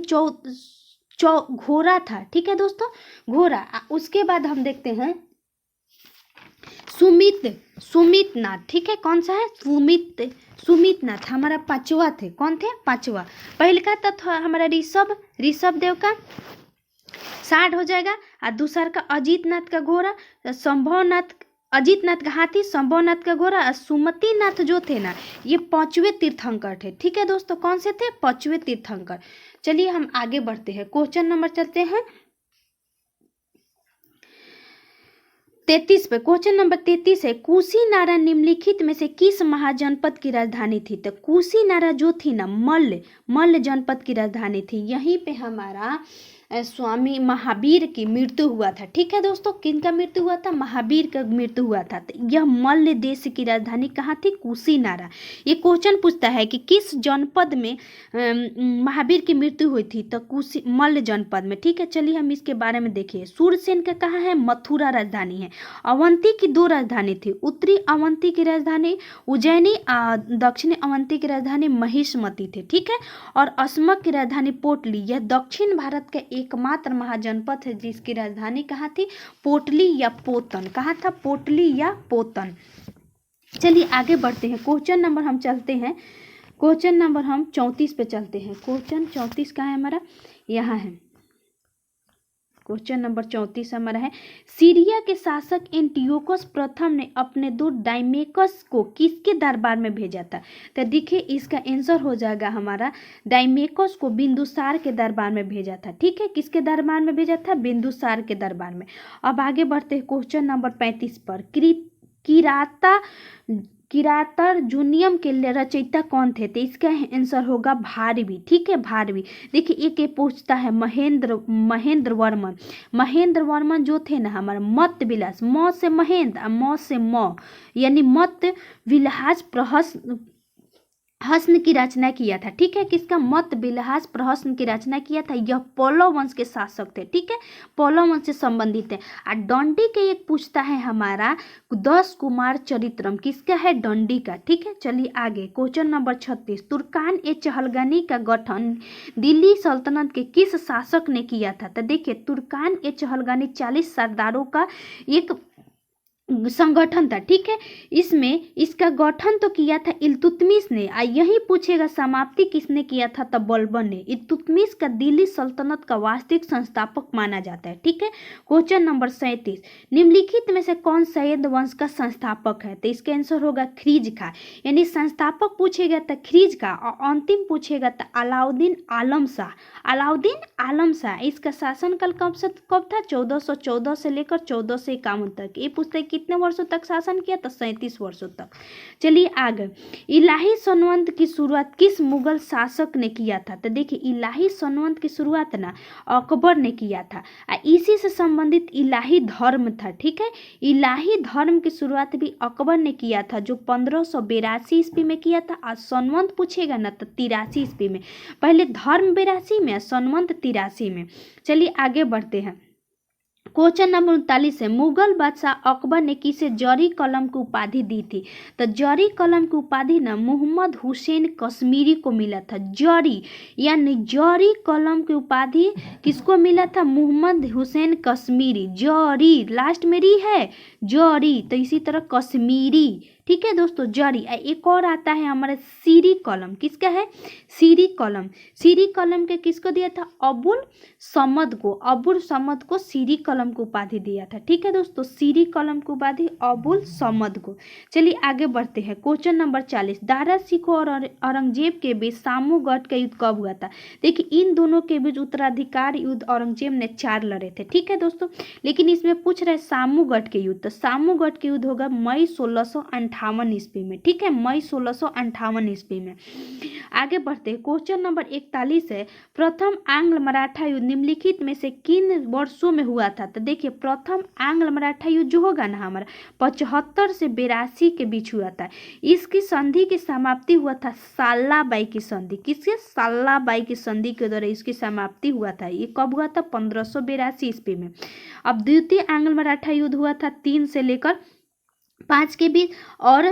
घोड़ा था, ठीक है दोस्तों, घोड़ा। उसके बाद हम देखते हैं सुमित नाथ, ठीक है, कौन सा है? सुमित नाथ हमारा 5वां थे। कौन थे? 5वां। पहले का था हमारा ऋषभदेव का 60 हो जाएगा, और दूसरा का अजीतनाथ का घोड़ा, अजीतनाथ का हाथी, संभवनाथ का घोड़ा, और सुमतिनाथ जो थे ना ये 5वें तीर्थंकर थे, ठीक है दोस्तों। कौन से थे? 5वें तीर्थंकर। चलिए हम आगे बढ़ते हैं, क्वेश्चन नंबर चलते हैं 33 पे। क्वेश्चन नंबर 33 है, कुशीनारा निम्नलिखित में से किस महाजनपद की राजधानी थी? तो कुशीनारा जो थी ना मल्ल जनपद की राजधानी थी। यहीं पे हमारा स्वामी महावीर की मृत्यु हुआ था, ठीक है दोस्तों। किनका मृत्यु हुआ था? महावीर का मृत्यु हुआ था। तो यह मल्ल देश की राजधानी कहाँ थी? कुशीनारा। ये क्वेश्चन पूछता है कि किस जनपद में महावीर की मृत्यु हुई थी? तो मल्ल जनपद में, ठीक है। चलिए हम इसके बारे में देखिए। सूरसेन का कहाँ है? मथुरा राजधानी है। अवंती की 2 राजधानी थी, उत्तरी अवंती की राजधानी उज्जैनी, दक्षिणी अवंती की राजधानी महिष्मती थी, ठीक है। और अस्मक की राजधानी पोटली। यह दक्षिण भारत का एकमात्र महाजनपद है जिसकी राजधानी कहाँ थी? पोटली या पोतन। कहाँ था? पोटली या पोतन। चलिए आगे बढ़ते हैं, क्वेश्चन नंबर हम चलते हैं, क्वेश्चन नंबर हम 34 पे चलते हैं। क्वेश्चन 34 कहाँ है हमारा? यहाँ है। क्वेश्चन नंबर 34 हमारा है, सीरिया के शासक एंटियोकस प्रथम ने अपने दूत डाइमेकस को किसके दरबार में भेजा था? तो देखिए इसका आंसर हो जाएगा हमारा, डाइमेकस को बिंदुसार के दरबार में भेजा था, ठीक है। किसके दरबार में भेजा था? बिंदुसार के दरबार में। अब आगे बढ़ते हैं क्वेश्चन नंबर 35 पर। किरातार्जुनियम के रचयिता कौन थे? तो इसका आंसर होगा भारवी, ठीक है, भारवी। देखिए एक ये पूछता है महेंद्र वर्मन जो थे ना हमारा मत विलास, म से महेंद्र, म से म, यानी मत विलास प्रहसन की रचना किया था, ठीक है। किसका? मत विलास प्रहसन की रचना किया था। यह पल्लव वंश के शासक थे, ठीक है, पल्लव वंश से संबंधित है। और दंडी के एक पूछता है हमारा 10 कुमार चरित्रम, किसका है? दंडी का, ठीक है। चलिए आगे, क्वेश्चन नंबर 36, तुर्कान ए चहलगानी का गठन दिल्ली सल्तनत के किस शासक ने किया था? तो देखिए तुर्कान ए चहलगानी 40 सरदारों का एक संगठन था, ठीक है। इसमें इसका गठन तो किया था इल्तुतमिश ने, यही पूछेगा समाप्ति किसने किया था? तो बलबन ने। इल्तुतमिश का दिल्ली सल्तनत का वास्तविक संस्थापक माना जाता है, ठीक है। क्वेश्चन नंबर 37, निम्नलिखित में से कौन सैयद वंश का संस्थापक है? तो इसका आंसर होगा खिलजी खां, यानी संस्थापक पूछेगा तो खिलजी खां, और अंतिम पूछेगा तो अलाउद्दीन आलम शाह। इसका शासनकाल कब था? 1414 से लेकर 1451 तक। ये पूछता है कि कितने वर्षों तक शासन किया था? 37 वर्षों तक। चलिए आगे, इलाही संवत की शुरुआत किस मुगल शासक ने किया था? तो देखिए इलाही संवत की शुरुआत ना अकबर ने किया था। इसी से संबंधित इलाही धर्म था, ठीक है। इलाही धर्म की शुरुआत भी अकबर ने किया था, जो 1582 ईस्वी में किया था। और संवत पूछेगा ना तो 83 ईस्वी में। पहले धर्म 82 में, संवत 83 में। चलिए आगे बढ़ते हैं। क्वेश्चन नंबर 39 है, मुगल बादशाह अकबर ने किसे जरी कलम की उपाधि दी थी? तो जरी कलम की उपाधि ना मोहम्मद हुसैन कश्मीरी को मिला था। जरी यानी जरी कलम की उपाधि किसको मिला था? मोहम्मद हुसैन कश्मीरी। जरी लास्ट में री है, जरी, तो इसी तरह कश्मीरी, ठीक है दोस्तों, जरी। एक और आता है हमारे सीरी कलम, किसका है? सीरी कलम। सीरी कलम के किसको दिया था? अबुल समद को। अबुल समद को सीरी कलम को उपाधि दिया था, ठीक है दोस्तों, सीरी कलम को उपाधि अबुल समद को। चलिए आगे बढ़ते हैं। क्वेश्चन नंबर 40, दारा सिखो और औरंगजेब के बीच सामूगढ़ का युद्ध कब हुआ था? देखिए इन दोनों के बीच उत्तराधिकार युद्ध औरंगजेब ने 4 लड़े थे, ठीक है दोस्तों, लेकिन इसमें पूछ रहे सामूगढ़ के युद्ध। तो सामूगढ़ के युद्ध होगा मई 1658 ईस्वी में, ठीक है, मई 1658 ईस्वी में। आगे बढ़ते हैं। क्वेश्चन नंबर 41 है, प्रथम आंग्ल मराठा युद्ध निम्नलिखित में से किन वर्षों में हुआ था? तो देखिए प्रथम आंग्ल मराठा युद्ध जो होगा ना हमारा 75 से 82 के बीच हुआ था। इसकी संधि की समाप्ति हुआ था सालाबाई की संधि। किसके? सालाबाई की संधि के द्वारा इसकी समाप्ति हुआ था। ये कब हुआ था? 1582 ईस्वी में। अब द्वितीय आंग्ल मराठा युद्ध हुआ था 3 से लेकर 5 के बीच, और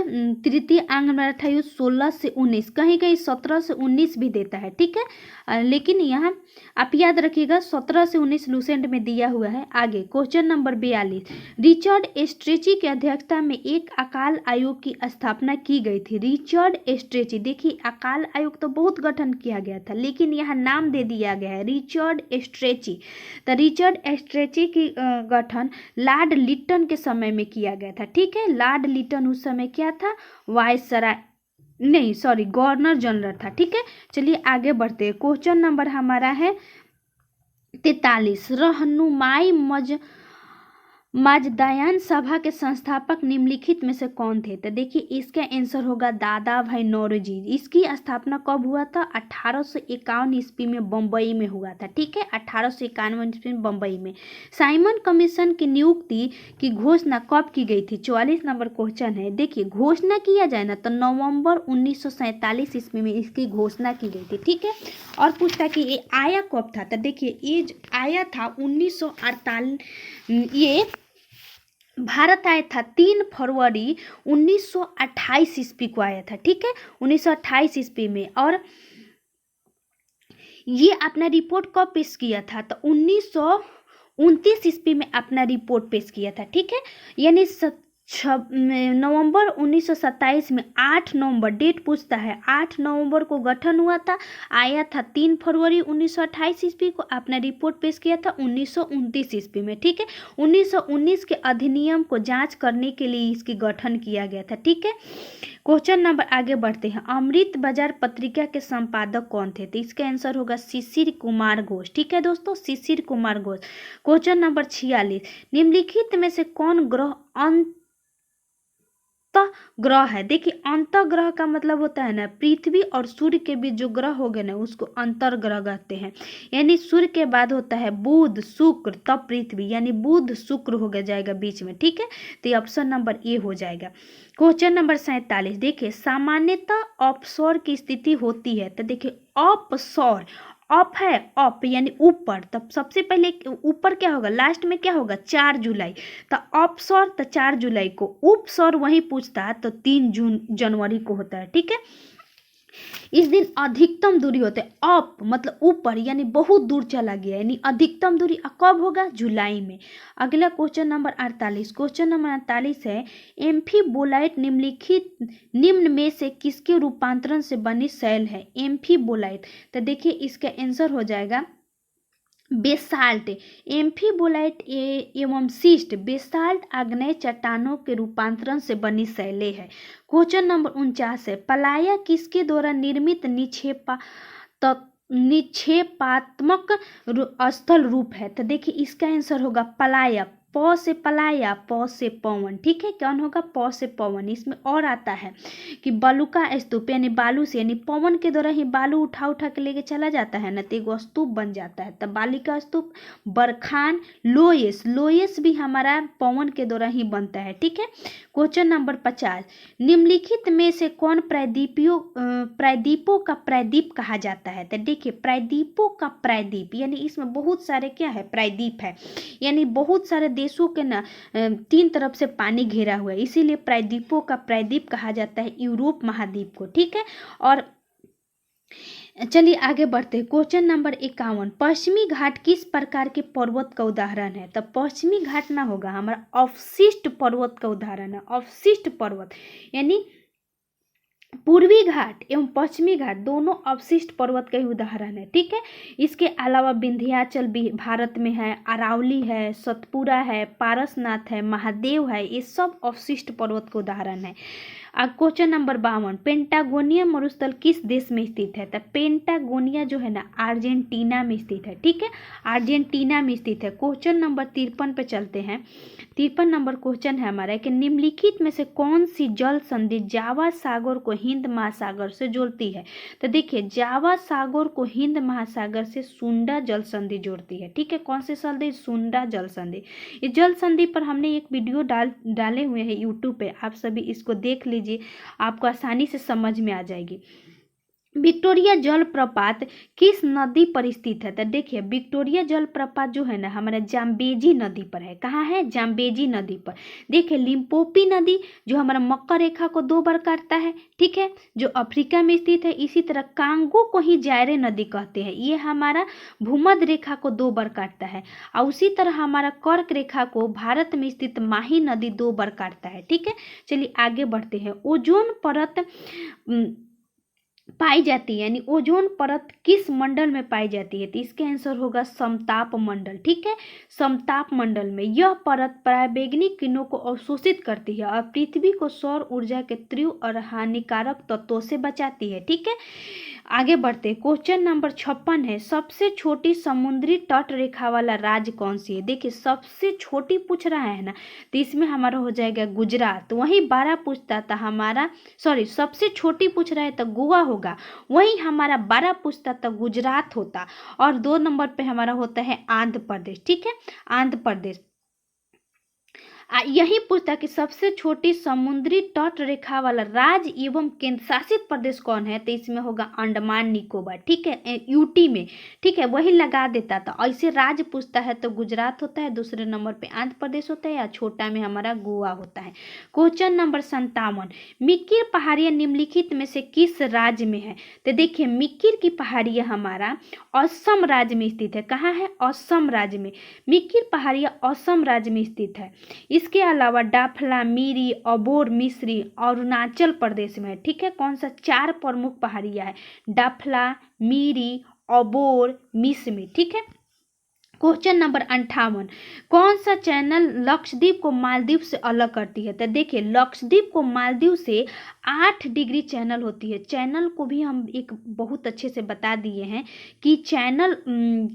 तृतीय आंग्ल मराठा युद्ध 16 से 19, कहीं कहीं 17 से 19 भी देता है, ठीक है, लेकिन यहाँ आप याद रखिएगा 17 से 19 लूसेंट में दिया हुआ है। आगे क्वेश्चन नंबर 42, रिचर्ड एस्ट्रेची की अध्यक्षता में एक अकाल आयोग की स्थापना की गई थी। रिचर्ड एस्ट्रेची, देखिए अकाल आयोग तो बहुत गठन किया गया था, लेकिन यहाँ नाम दे दिया गया है रिचर्ड एस्ट्रेची। तो रिचर्ड एस्ट्रेची की गठन लॉर्ड लिटन के समय में किया गया था, ठीक है। लॉर्ड लिटन उस समय क्या था? वायसराय, नहीं सॉरी, गवर्नर जनरल था, ठीक है। चलिए आगे बढ़ते हैं। क्वेश्चन नंबर हमारा है 43, रहनुमाई मजदयान सभा के संस्थापक निम्नलिखित में से कौन थे? तो देखिए इसका आंसर होगा दादा भाई नौरोजी। इसकी स्थापना कब हुआ था? 1851 ईस्वी में बम्बई में हुआ था, ठीक है, 1851 ईस्वी में बम्बई में। साइमन कमीशन की नियुक्ति की घोषणा कब की गई थी? 44 नंबर क्वेश्चन है। देखिए घोषणा किया जाए ना तो नवंबर 1947 ईस्वी में इसकी घोषणा की गई थी, ठीक है। और पूछता कि ये आया कब था? तो देखिए ये आया था 1948, ये भारत आया था 3 फरवरी 1928 ईस्वी को आया था, ठीक है, 1928 ईस्वी में। और ये अपना रिपोर्ट कब पेश किया था? तो 1929 ईस्वी में अपना रिपोर्ट पेश किया था, ठीक है, यानी नवंबर 1927 में 8 नवंबर डेट पूछता है, 8 नवंबर को गठन हुआ था, आया था 3 फरवरी 1928 ईस्वी को, अपना रिपोर्ट पेश किया था 1929 ईस्वी में, ठीक है। 1919 के अधिनियम को जांच करने के लिए इसकी गठन किया गया था, ठीक है। क्वेश्चन नंबर आगे बढ़ते हैं। अमृत बाजार पत्रिका के संपादक कौन थे? तो इसका आंसर होगा शिशिर कुमार घोष, ठीक है दोस्तों, शिशिर कुमार घोष। क्वेश्चन नंबर 46, निम्नलिखित में से कौन ग्रह ग्रह है? देखिए अंतःग्रह का मतलब होता है ना पृथ्वी और सूर्य के बीच जो ग्रह हो गए ना उसको अंतर्ग्रह कहते हैं। यानी सूर्य के बाद होता है बुध शुक्र तब पृथ्वी, यानी बुध शुक्र हो गया जाएगा बीच में, ठीक है। तो ये ऑप्शन नंबर ए हो जाएगा। क्वेश्चन नंबर 47, देखिए सामान्यतः ऑफशोर की स्थिति होती है। तो देखिए ऑफशोर, अप है अप यानी ऊपर, तब सबसे पहले ऊपर क्या होगा? लास्ट में क्या होगा? 4 जुलाई। तो ऑफशोर तो 4 जुलाई को, उपशोर वहीं पूछता है तो 3 जनवरी को होता है, ठीक है। इस दिन अधिकतम दूरी होते हैं, अप मतलब ऊपर यानी बहुत दूर चला गया, यानी अधिकतम दूरी कब होगा? जुलाई में। अगला क्वेश्चन नंबर 48, क्वेश्चन नंबर 48 है, एम्फीबोलाइट निम्नलिखित निम्न में से किसके रूपांतरण से बनी शैल है? एम्फीबोलाइट, तो देखिए इसका आंसर हो जाएगा बेसाल्ट। एम्फीबोलाइट एवं शिस्ट बेसाल्ट आग्नेय चट्टानों के रूपांतरण से बनी शैलें है। क्वेश्चन नंबर 49 है, पलाया किसके द्वारा निर्मित निक्षेपात्मक स्थल रूप है? तो देखिए इसका आंसर होगा पलाया। प से पलाया, प से पवन, ठीक है, कौन होगा, प से पवन। इसमें और आता है कि बालुका स्तूप, यानी बालू से, यानी पवन के द्वारा ही बालू उठा उठा के लेके चला जाता है ना, तो एगो स्तूप बन जाता है, तब बालिका स्तूप। बरखान, लोयस, लोयस भी हमारा पवन के द्वारा ही बनता है, ठीक है। क्वेश्चन नंबर 50, निम्नलिखित में से कौन प्रायद्वीपों का प्रायद्वीप कहा जाता है। तो देखिए, प्रायद्वीपों का प्रायद्वीप यानी इसमें बहुत सारे क्या है, प्रायद्वीप है, यानी बहुत सारे देशों के ना 3 तरफ से पानी घेरा हुआ है, इसीलिए प्रायद्वीपों का प्रायद्वीप कहा जाता है यूरोप महाद्वीप को, ठीक है। और चलिए आगे बढ़ते हैं। क्वेश्चन नंबर 51, पश्चिमी घाट किस प्रकार के पर्वत का उदाहरण है। तो पश्चिमी घाट ना होगा हमारा अवशिष्ट पर्वत का उदाहरण है, अवशिष्ट पर्वत, यानी पूर्वी घाट एवं पश्चिमी घाट दोनों अवशिष्ट पर्वत का ही उदाहरण है, ठीक है। इसके अलावा विंध्याचल भी भारत में है, अरावली है, सतपुरा है, पारसनाथ है, महादेव है, ये सब अवशिष्ट पर्वत का उदाहरण है। क्वेश्चन नंबर 52, पेंटागोनिया मरुस्थल किस देश में स्थित है। तो पेंटागोनिया जो है ना अर्जेंटीना में स्थित है, ठीक है, अर्जेंटीना में स्थित है। क्वेश्चन नंबर 53 पे चलते हैं। 53 नंबर क्वेश्चन है हमारा कि निम्नलिखित में से कौन सी जल संधि जावा सागर को हिंद महासागर से जोड़ती है। तो देखिए, जावा सागर को हिंद महासागर से सुंडा जल संधि जोड़ती है, ठीक है। कौन सी संधि, सुंडा जल संधि। इस जल संधि पर हमने एक वीडियो डाले हुए हैं यूट्यूब पे, आप सभी इसको देख लीजिए, आपको आसानी से समझ में आ जाएगी। विक्टोरिया जलप्रपात किस नदी पर स्थित है। तो देखिए, विक्टोरिया जलप्रपात जो है ना हमारा जाम्बेजी नदी पर है। कहाँ है, जाम्बेजी नदी पर। देखिए, लिम्पोपी नदी जो हमारा मकर रेखा को 2 बार काटता है, ठीक है, जो अफ्रीका में स्थित है। इसी तरह कांगो को ही जायरे नदी कहते हैं, ये हमारा भूमध्य रेखा को 2 बार काटता है। और उसी तरह हमारा कर्क रेखा को भारत में स्थित माही नदी 2 बार काटता है, ठीक है। चलिए आगे बढ़ते हैं। ओजोन परत पाई जाती है, यानी ओजोन परत किस मंडल में पाई जाती है। तो इसका आंसर होगा समताप मंडल, ठीक है, समताप मंडल में। यह परत पराबैंगनी किरणों को अवशोषित करती है और पृथ्वी को सौर ऊर्जा के तीव्र और हानिकारक तत्वों से बचाती है, ठीक है। आगे बढ़ते, क्वेश्चन नंबर 56 है, सबसे छोटी समुद्री तट रेखा वाला राज्य कौन सी है। देखिए, सबसे छोटी पूछ रहा है ना, तो इसमें हमारा हो जाएगा गुजरात। वहीं 12 पूछता था हमारा, सॉरी, सबसे छोटी पूछ रहा है तो गोवा होगा, वहीं हमारा 12 पूछता तो गुजरात होता। और 2 नंबर पे हमारा होता है आंध्र प्रदेश, ठीक है, आंध्र प्रदेश। यही पूछता कि सबसे छोटी समुद्री तट रेखा वाला राज्य एवं केंद्र शासित प्रदेश कौन है। तो इसमें होगा अंडमान निकोबार, ठीक है, यूटी में, ठीक है, वही लगा देता था। ऐसे राज्य पूछता है तो गुजरात होता है, दूसरे नंबर पे आंध्र प्रदेश होता है, या छोटा में हमारा गोवा होता है। क्वेश्चन नंबर 57, मिक्किर पहाड़ियां निम्नलिखित में से किस राज्य में है। तो देखिए, मिक्किर की पहाड़ियां हमारा असम राज्य में स्थित है। कहाँ है, असम राज्य में। मिक्किर पहाड़ियां असम राज्य में स्थित है। इसके अलावा डाफला, मिरी, अबोर, मिश्री अरुणाचल प्रदेश में है, ठीक है। कौन सा, 4 प्रमुख पहाड़ियां है, डाफला, मिरी, अबोर, मिश्मी, ठीक है। क्वेश्चन नंबर 58, कौन सा चैनल लक्षद्वीप को मालदीव से अलग करती है। तो देखिए, लक्षद्वीप को मालदीव से 8 डिग्री चैनल होती है। चैनल को भी हम एक बहुत अच्छे से बता दिए हैं कि चैनल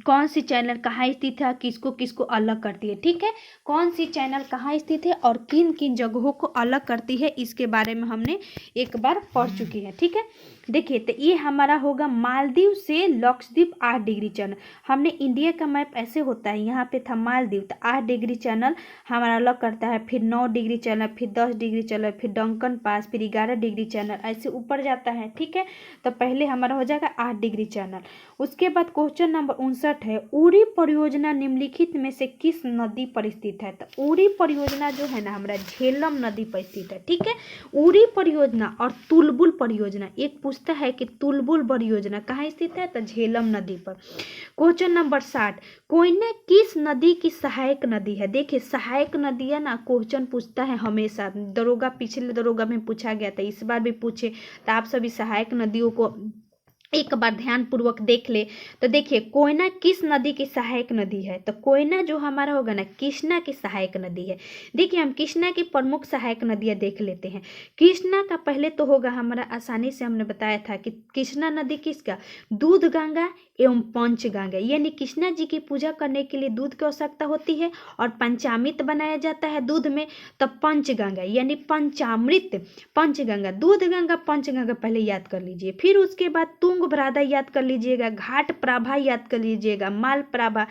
कौन सी चैनल कहाँ स्थित है, किसको किसको अलग करती है, ठीक है। कौन सी चैनल कहाँ स्थित है और किन किन जगहों को अलग करती है, इसके बारे में हमने एक बार पढ़ चुकी है, ठीक है। देखिए, तो ये हमारा होगा मालदीव से लक्षद्वीप 8 डिग्री चैनल। हमने इंडिया का मैप ऐसे होता है, यहाँ पे था मालदीव, तो 8 डिग्री चैनल हमारा अलग करता है, फिर 9 डिग्री चैनल, फिर 10 डिग्री चैनल, फिर डंकन पास, फिर 11 डिग्री चैनल, ऐसे ऊपर जाता है, ठीक है। तो पहले हमारा हो जाएगा 8 डिग्री चैनल। उसके बाद क्वेश्चन नंबर 59 है, उरी परियोजना निम्नलिखित में से किस नदी पर स्थित है। तो उरी परियोजना जो है ना हमारा झेलम नदी पर स्थित है, ठीक है। उरी परियोजना और तुलबुल परियोजना, एक पूछता है कि तुलबुल परियोजना कहाँ स्थित है, तो झेलम नदी पर। क्वेश्चन नंबर 60, कोयना किस नदी की सहायक नदी है। देखिए, सहायक नदी है ना, क्वेश्चन पूछता है हमेशा, दरोगा पिछले दरोगा में पूछा गया था, इस बार भी पूछे, तो आप सभी सहायक नदियों को एक बार ध्यान पूर्वक देख ले तो देखिए कोयना किस नदी की सहायक नदी है, तो कोयना जो हमारा होगा ना कृष्णा की सहायक नदी है। देखिए हम कृष्णा की प्रमुख सहायक नदियां देख लेते हैं। कृष्णा का पहले तो होगा हमारा, आसानी से हमने बताया था कि कृष्णा नदी किसका, दूध गंगा एवं पंचगंगा, यानी कृष्णा जी की पूजा करने के लिए दूध की आवश्यकता होती है और पंचामृत बनाया जाता है दूध में, तब पंचगंगा यानी पंचामृत, पंचगंगा, दूध गंगा पंचगंगा पहले याद कर लीजिए। फिर उसके बाद तुंग भ्राता याद कर लीजिएगा, घाट प्रभा याद कर लीजिएगा, माल प्रभा,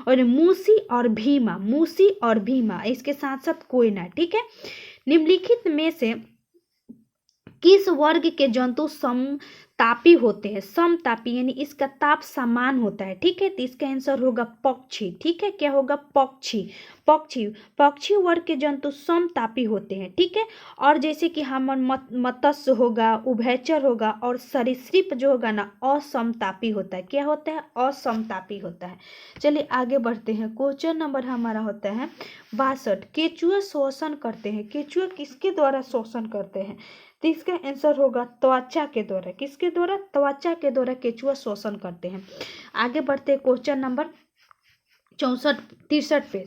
और मूसी और भीमा, मूसी और भीमा, इसके साथ साथ कोयना। ठीक है, निम्नलिखित में से किस वर्ग के जंतु समतापी होते हैं, समतापी यानी इसका ताप समान होता है। ठीक है, तो इसका आंसर होगा पक्षी। ठीक है, क्या होगा, पक्षी, पक्षी, पक्षी वर्ग के जंतु समतापी होते हैं। ठीक है, और जैसे कि हमर मत्स्य होगा, उभयचर होगा, और सरीसृप जो होगा ना असमतापी होता है। क्या होता है, असमतापी होता है। चलिए आगे बढ़ते हैं। क्वेश्चन नंबर हमारा होता है 62। केचुआ शोषण करते हैं, केचुआ किसके द्वारा शोषण करते हैं, तो इसका आंसर होगा त्वचा के द्वारा। किसके द्वारा, त्वचा के द्वारा केचुआ शोषण करते हैं। आगे बढ़ते हैं क्वेश्चन नंबर 63 पे।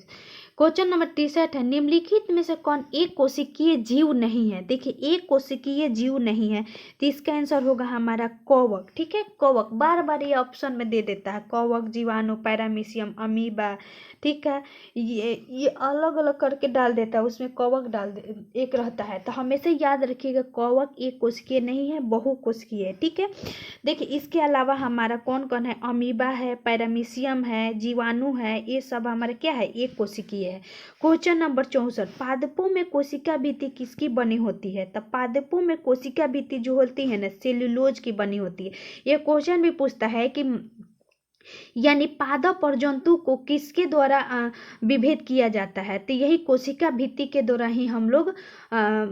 क्वेश्चन नंबर 63 है, निम्नलिखित में से कौन एक कोशिकीय जीव नहीं है। देखिए एक कोशिकीय जीव नहीं है, तो इसका आंसर होगा हमारा कवक। ठीक है, कवक बार बार ये ऑप्शन में दे देता है, कवक, जीवाणु, पैरामीशियम, अमीबा। ठीक है, ये अलग अलग करके डाल देता है, उसमें कवक डाल दे एक रहता है, तो हमेशा याद रखिएगा कवक एक कोशिकीय नहीं है, बहुकोशिकीय है। ठीक है, देखिए इसके अलावा हमारा कौन कौन है, अमीबा है, पैरामीशियम है, जीवाणु है, ये सब हमारे क्या है, एक कोशिकीय है। क्वेश्चन नंबर 64, पादपों में कोशिका भित्ति किसकी बनी होती है, तब पादपों में कोशिका भित्ति जो होती है ना सेल्यूलोज की बनी होती है। ये क्वेश्चन भी पूछता है कि यानी पादप और जंतु को किसके द्वारा विभेद किया जाता है, तो यही कोशिका भित्ति के द्वारा ही हम लोग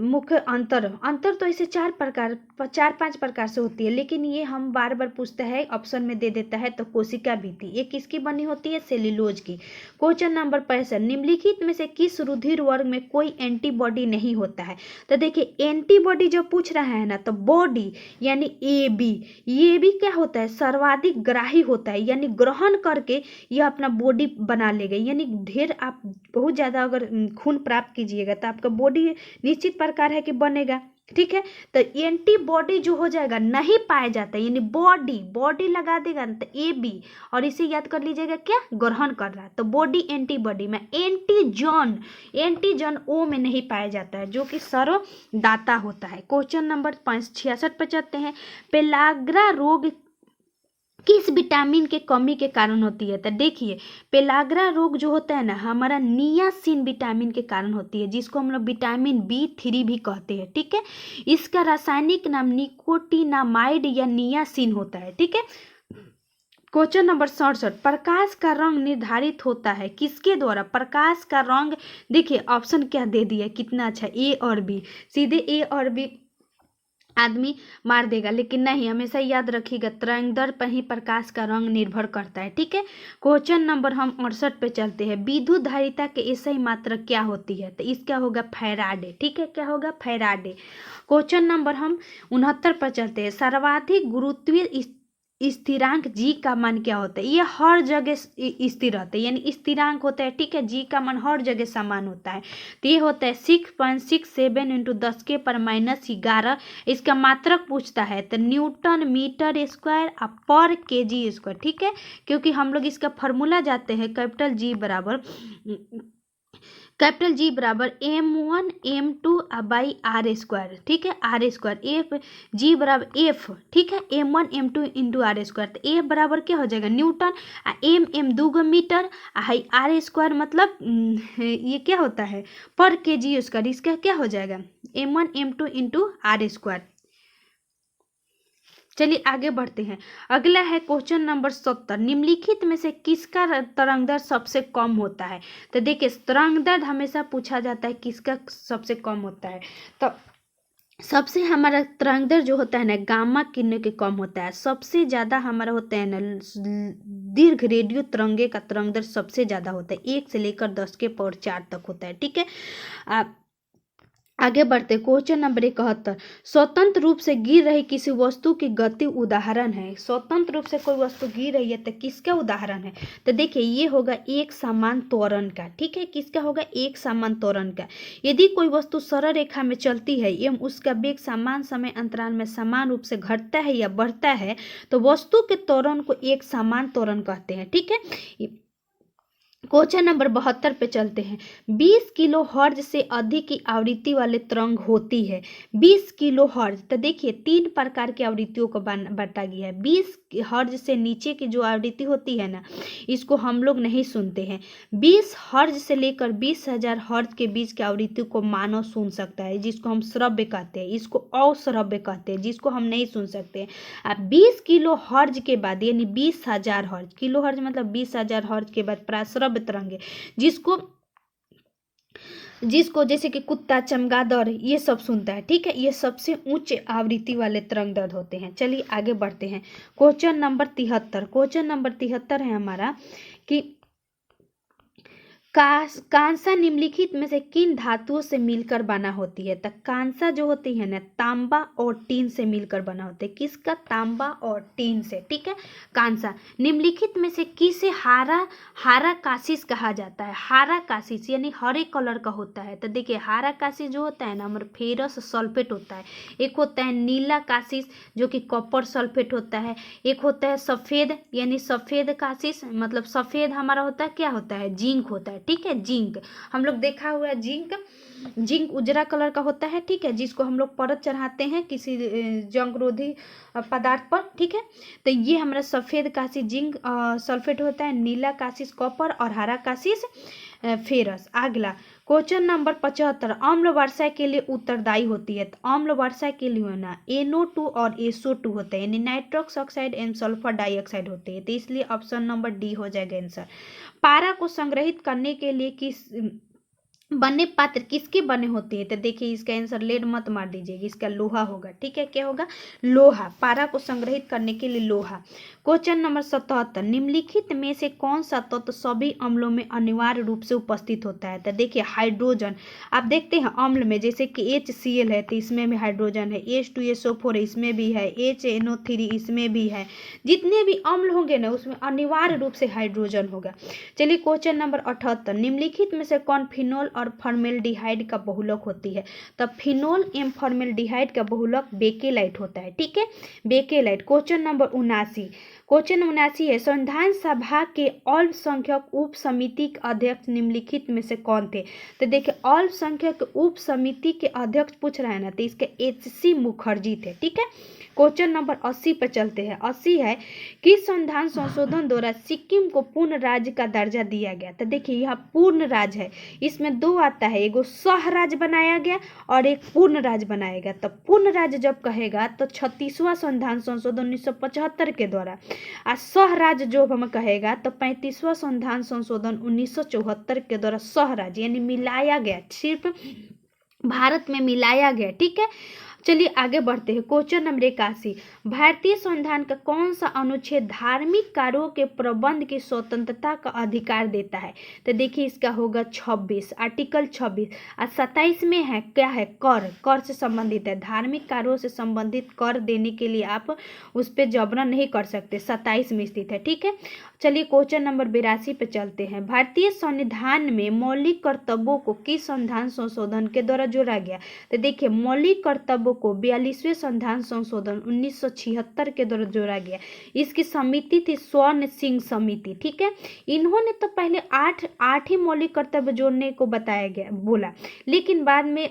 मुख्य अंतर तो ऐसे चार पांच प्रकार से होती है, लेकिन ये हम बार बार पूछता है, ऑप्शन में दे देता है, तो कोशिका भित्ति ये किसकी बनी होती है, सेल्यूलोज की। क्वेश्चन नंबर 65, निम्नलिखित में से किस रुधिर वर्ग में कोई एंटीबॉडी नहीं होता है, तो देखिए एंटीबॉडी जो पूछ रहा है ना, तो बॉडी यानी ए बी, ये भी क्या होता है, सर्वाधिक ग्राही होता है, यानी ग्रहण करके यह अपना बॉडी बना लेगा। यानी ढेर आप बहुत ज़्यादा अगर खून प्राप्त कीजिएगा तो आपका बॉडी निश्चित प्रकार है कि बनेगा। ठीक है, तो एंटीबॉडी जो हो जाएगा नहीं पाया जाता, यानी बॉडी लगा देगा तो ए बी, और इसे याद कर लीजिएगा क्या, ग्रहण कर रहा है, तो बॉडी एंटीबॉडी में एंटीजन ओ में नहीं पाया जाता है, जो कि सर्वदाता होता है। क्वेश्चन नंबर 66 पे चलते हैं। पेलाग्रा रोग किस विटामिन के कमी के कारण होती है, तो देखिए पेलाग्रा रोग जो होता है ना हमारा नियासिन विटामिन के कारण होती है, जिसको हम लोग विटामिन B3 भी कहते हैं। ठीक है, इसका रासायनिक नाम निकोटिनामाइड या नियासिन होता है। ठीक है, क्वेश्चन नंबर 67, प्रकाश का रंग निर्धारित होता है किसके द्वारा, प्रकाश का रंग, देखिए ऑप्शन क्या दे दिया, कितना अच्छा, ए और बी, सीधे ए और बी आदमी मार देगा, लेकिन नहीं, हमेशा याद रखिएगा तरंगदैर्घ्य पर ही प्रकाश का रंग निर्भर करता है। ठीक है, क्वेश्चन नंबर हम 68 पे चलते हैं। विद्युत धारिता के SI मात्रक क्या होती है, तो इसका होगा फैराडे। ठीक है, क्या होगा, फैराडे। क्वेश्चन नंबर हम 69 पर चलते हैं। सर्वाधिक गुरुत्वीय स्थिरांक G का मान क्या होता है, ये हर जगह स्थिर रहता है, यानी स्थिरांक होता है। ठीक है, G का मान हर जगह समान होता है, तो ये होता है 6.67 इंटू 10⁻⁻11। इसका मात्रक पूछता है तो न्यूटन मीटर स्क्वायर पर KG स्क्वायर। ठीक है, क्योंकि हम लोग इसका फॉर्मूला जाते हैं, कैपिटल G बराबर M1 M2 by R square. ठीक है, R स्क्वायर, एफ G बराबर एफ। ठीक है, M1 M2 into R square, तो एफ बराबर क्या हो जाएगा, Newton, M 2 metre, high R square मतलब ये क्या होता है, पर KG स्क्वायर, इसका क्या हो जाएगा, M1 M2 into R square. चलिए आगे बढ़ते हैं। अगला है क्वेश्चन नंबर 70, निम्नलिखित में से किसका तरंगदैर्घ्य सबसे कम होता है, तो देखिए तरंगदैर्घ्य हमेशा पूछा जाता है किसका सबसे कम होता है, तो सबसे हमारा तरंगदैर्घ्य जो होता है ना गामा किरणों के कम होता है। सबसे ज़्यादा हमारा होता है ना दीर्घ रेडियो तरंगे का तरंगदैर्घ्य सबसे ज़्यादा होता है, 1 से लेकर 10⁴ तक होता है। ठीक है, आगे बढ़ते क्वेश्चन नंबर 71। स्वतंत्र रूप से गिर रही किसी वस्तु की गति उदाहरण है। स्वतंत्र रूप से कोई वस्तु गिर रही है तो किसका उदाहरण है? तो देखिए ये होगा एक समान त्वरण का। ठीक है, किसका होगा? एक समान त्वरण का। यदि कोई वस्तु सरल रेखा में चलती है एवं उसका वेग समान समय अंतराल में समान रूप से घटता है या बढ़ता है तो वस्तु के त्वरण को एक समान त्वरण कहते हैं। ठीक है, क्वेश्चन नंबर 72 पे चलते हैं। 20 किलो हर्ज से अधिक की आवृत्ति वाले तरंग होती है। 20 किलो हर्ज, तो देखिए 3 प्रकार की आवृत्तियों को बांटा गया है। 20 हर्ज से नीचे की जो आवृत्ति होती है ना, इसको हम लोग नहीं सुनते हैं। 20 हर्ज से लेकर 20,000 हर्ज के बीच की आवृत्ति को मानव सुन सकता है, जिसको हम श्रव्य कहते हैं। इसको अश्रव्य कहते हैं, जिसको हम नहीं सुन सकते। अब 20 किलो हर्ज के बाद यानी 20,000 हर्ज, किलो हर्ज मतलब 20,000 हर्ज के बाद प्राश्रव्य तरंग है, जिसको जैसे कि कुत्ता, चमगादड़ ये सब सुनता है। ठीक है, ये सबसे उच्च आवृत्ति वाले तरंग दैर्ध्य होते हैं। चलिए आगे बढ़ते हैं। Question number 73। क्वेश्चन नंबर 73 है हमारा कि कांसा निम्नलिखित में से किन धातुओं से मिलकर बना होती है? तो कांसा जो होती है ना, तांबा और टीन से मिलकर बना होता है। किसका? तांबा और टीन से। ठीक है, कांसा। निम्नलिखित में से किसे हारा कासिस कहा जाता है? हारा कासिस यानी हरे कलर का होता है। तो देखिए हारा कासिस जो होता है ना, हमारा फेरस सल्फेट होता है। एक होता है नीला कासिस जो कि कॉपर सल्फेट होता है। एक होता है सफेद यानी सफेद कासिस, मतलब सफेद हमारा होता है, क्या होता है? जिंक होता है। ठीक है, जिंक हम लोग देखा हुआ है। जिंक उजरा कलर का होता है। ठीक है, जिसको हम लोग परत चढ़ाते हैं किसी जंगरोधी पदार्थ पर। ठीक है, तो ये हमारा सफेद कासिस जिंक सल्फेट होता है, नीला कासिस कॉपर और हरा कासिस फेरस। अगला क्वेश्चन नंबर 75। अम्ल वर्षा के लिए उत्तरदायी होती है। तो अम्ल वर्षा के लिए ना NO2 और SO2 होता है, यानी nitrous oxide and sulphur dioxide होते हैं। तो इसलिए ऑप्शन नंबर डी हो जाएगा आंसर। पारा को संग्रहित करने के लिए किस बने पात्र किसके बने होते हैं? तो देखिए इसका आंसर लेड मत मार दीजिएगा, इसका लोहा होगा। ठीक है, क्या होगा? लोहा। पारा को संग्रहित करने के लिए लोहा। Question number 77। निम्नलिखित में से कौन सा तत्व सभी अम्लों में अनिवार्य रूप से उपस्थित होता है? तो देखिए हाइड्रोजन। आप देखते हैं अम्ल में जैसे कि HCl है तो इसमें भी हाइड्रोजन है, H2SO4 है इसमें भी है, HNO3 इसमें भी है। जितने भी अम्ल होंगे ना उसमें अनिवार्य रूप से हाइड्रोजन होगा। चलिए क्वेश्चन नंबर 78। निम्नलिखित में से कौन फिनोल और फॉर्मेल्डिहाइड का बहुलक होती है? तब फिनोल एवं फॉर्मेल्डिहाइड का बहुलक बेकेलाइट होता है। ठीक है, बेकेलाइट। Question number 79। क्वेश्चन 79 है संविधान सभा के अल्पसंख्यक उप समिति के अध्यक्ष निम्नलिखित में से कौन थे? तो देखिए अल्पसंख्यक उप समिति के अध्यक्ष पूछ रहा है ना, तो इसके HC मुखर्जी थे। ठीक है, क्वेश्चन नंबर 80 पर चलते हैं। 80 है किस संविधान संशोधन द्वारा सिक्किम को पूर्ण राज्य का दर्जा दिया गया? तो देखिए यहाँ पूर्ण राज्य है, इसमें दो आता है, एगो सह राज्य बनाया गया और एक पूर्ण राज्य बनाया गया। तो पूर्ण राज्य जब कहेगा तो 36वां संविधान संशोधन 1975 के द्वारा, और सह राज्य जो हम कहेगा तो 35वां संविधान संशोधन 1974 के द्वारा सह राज्य यानी मिलाया गया, सिर्फ भारत में मिलाया गया। ठीक है, चलिए आगे बढ़ते हैं। Question number 81। भारतीय संविधान का कौन सा अनुच्छेद धार्मिक कार्यों के प्रबंध की स्वतंत्रता का अधिकार देता है? तो देखिए इसका होगा 26, आर्टिकल 26। और 27 में है क्या है? कर से संबंधित है, धार्मिक कार्यों से संबंधित कर देने के लिए आप उस पर जबरन नहीं कर सकते, 27 में स्थित है। ठीक है, चलिए क्वेश्चन नंबर 82 पे चलते हैं। भारतीय संविधान में मौलिक कर्तव्यों को किस संविधान संशोधन के द्वारा जोड़ा गया? तो देखिए मौलिक कर्तव्यों को 42वें संविधान संशोधन 1976 के द्वारा जोड़ा गया। इसकी समिति थी स्वर्ण सिंह समिति। ठीक है, इन्होंने तो पहले आठ ही मौलिक कर्तव्य जोड़ने को बताया गया बोला, लेकिन बाद में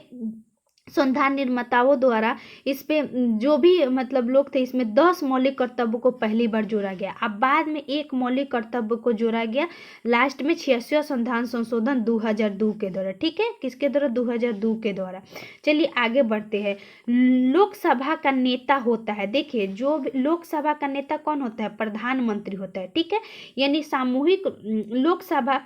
संविधान निर्माताओं द्वारा इस पे जो भी मतलब लोग थे इसमें 10 मौलिक कर्तव्यों को पहली बार जोड़ा गया। अब बाद में एक मौलिक कर्तव्य को जोड़ा गया लास्ट में 86वां संविधान संशोधन 2002 के द्वारा। ठीक है, किसके द्वारा? 2002 के द्वारा। चलिए आगे बढ़ते हैं। लोकसभा का नेता होता है, देखिए जो लोकसभा का नेता कौन होता है? प्रधानमंत्री होता है। ठीक है, यानी सामूहिक लोकसभा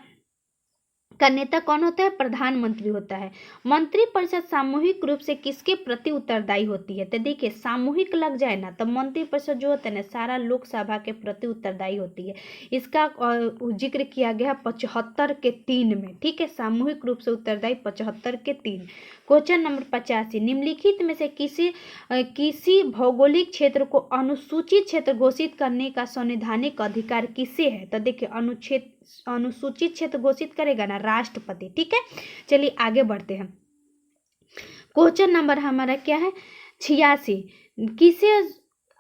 का नेता कौन होता है? प्रधानमंत्री होता है। मंत्रिपरिषद सामूहिक रूप से किसके प्रति उत्तरदायी होती है? तो देखिए सामूहिक लग जाए ना तो मंत्रिपरिषद जो होता है ना सारा लोकसभा के प्रति उत्तरदायी होती है। इसका जिक्र किया गया 75 के 3 में, ठीक है, सामूहिक रूप से उत्तरदायी 75 के 3। क्वेश्चन नंबर 85, निम्नलिखित में से किसी भौगोलिक क्षेत्र को अनुसूचित क्षेत्र घोषित करने का संवैधानिक अधिकार किसे है? तो देखिए अनुसूचित क्षेत्र घोषित करेगा ना राष्ट्रपति, ठीक है। चलिए आगे बढ़ते हैं। क्वेश्चन नंबर हमारा क्या है? 86, किसे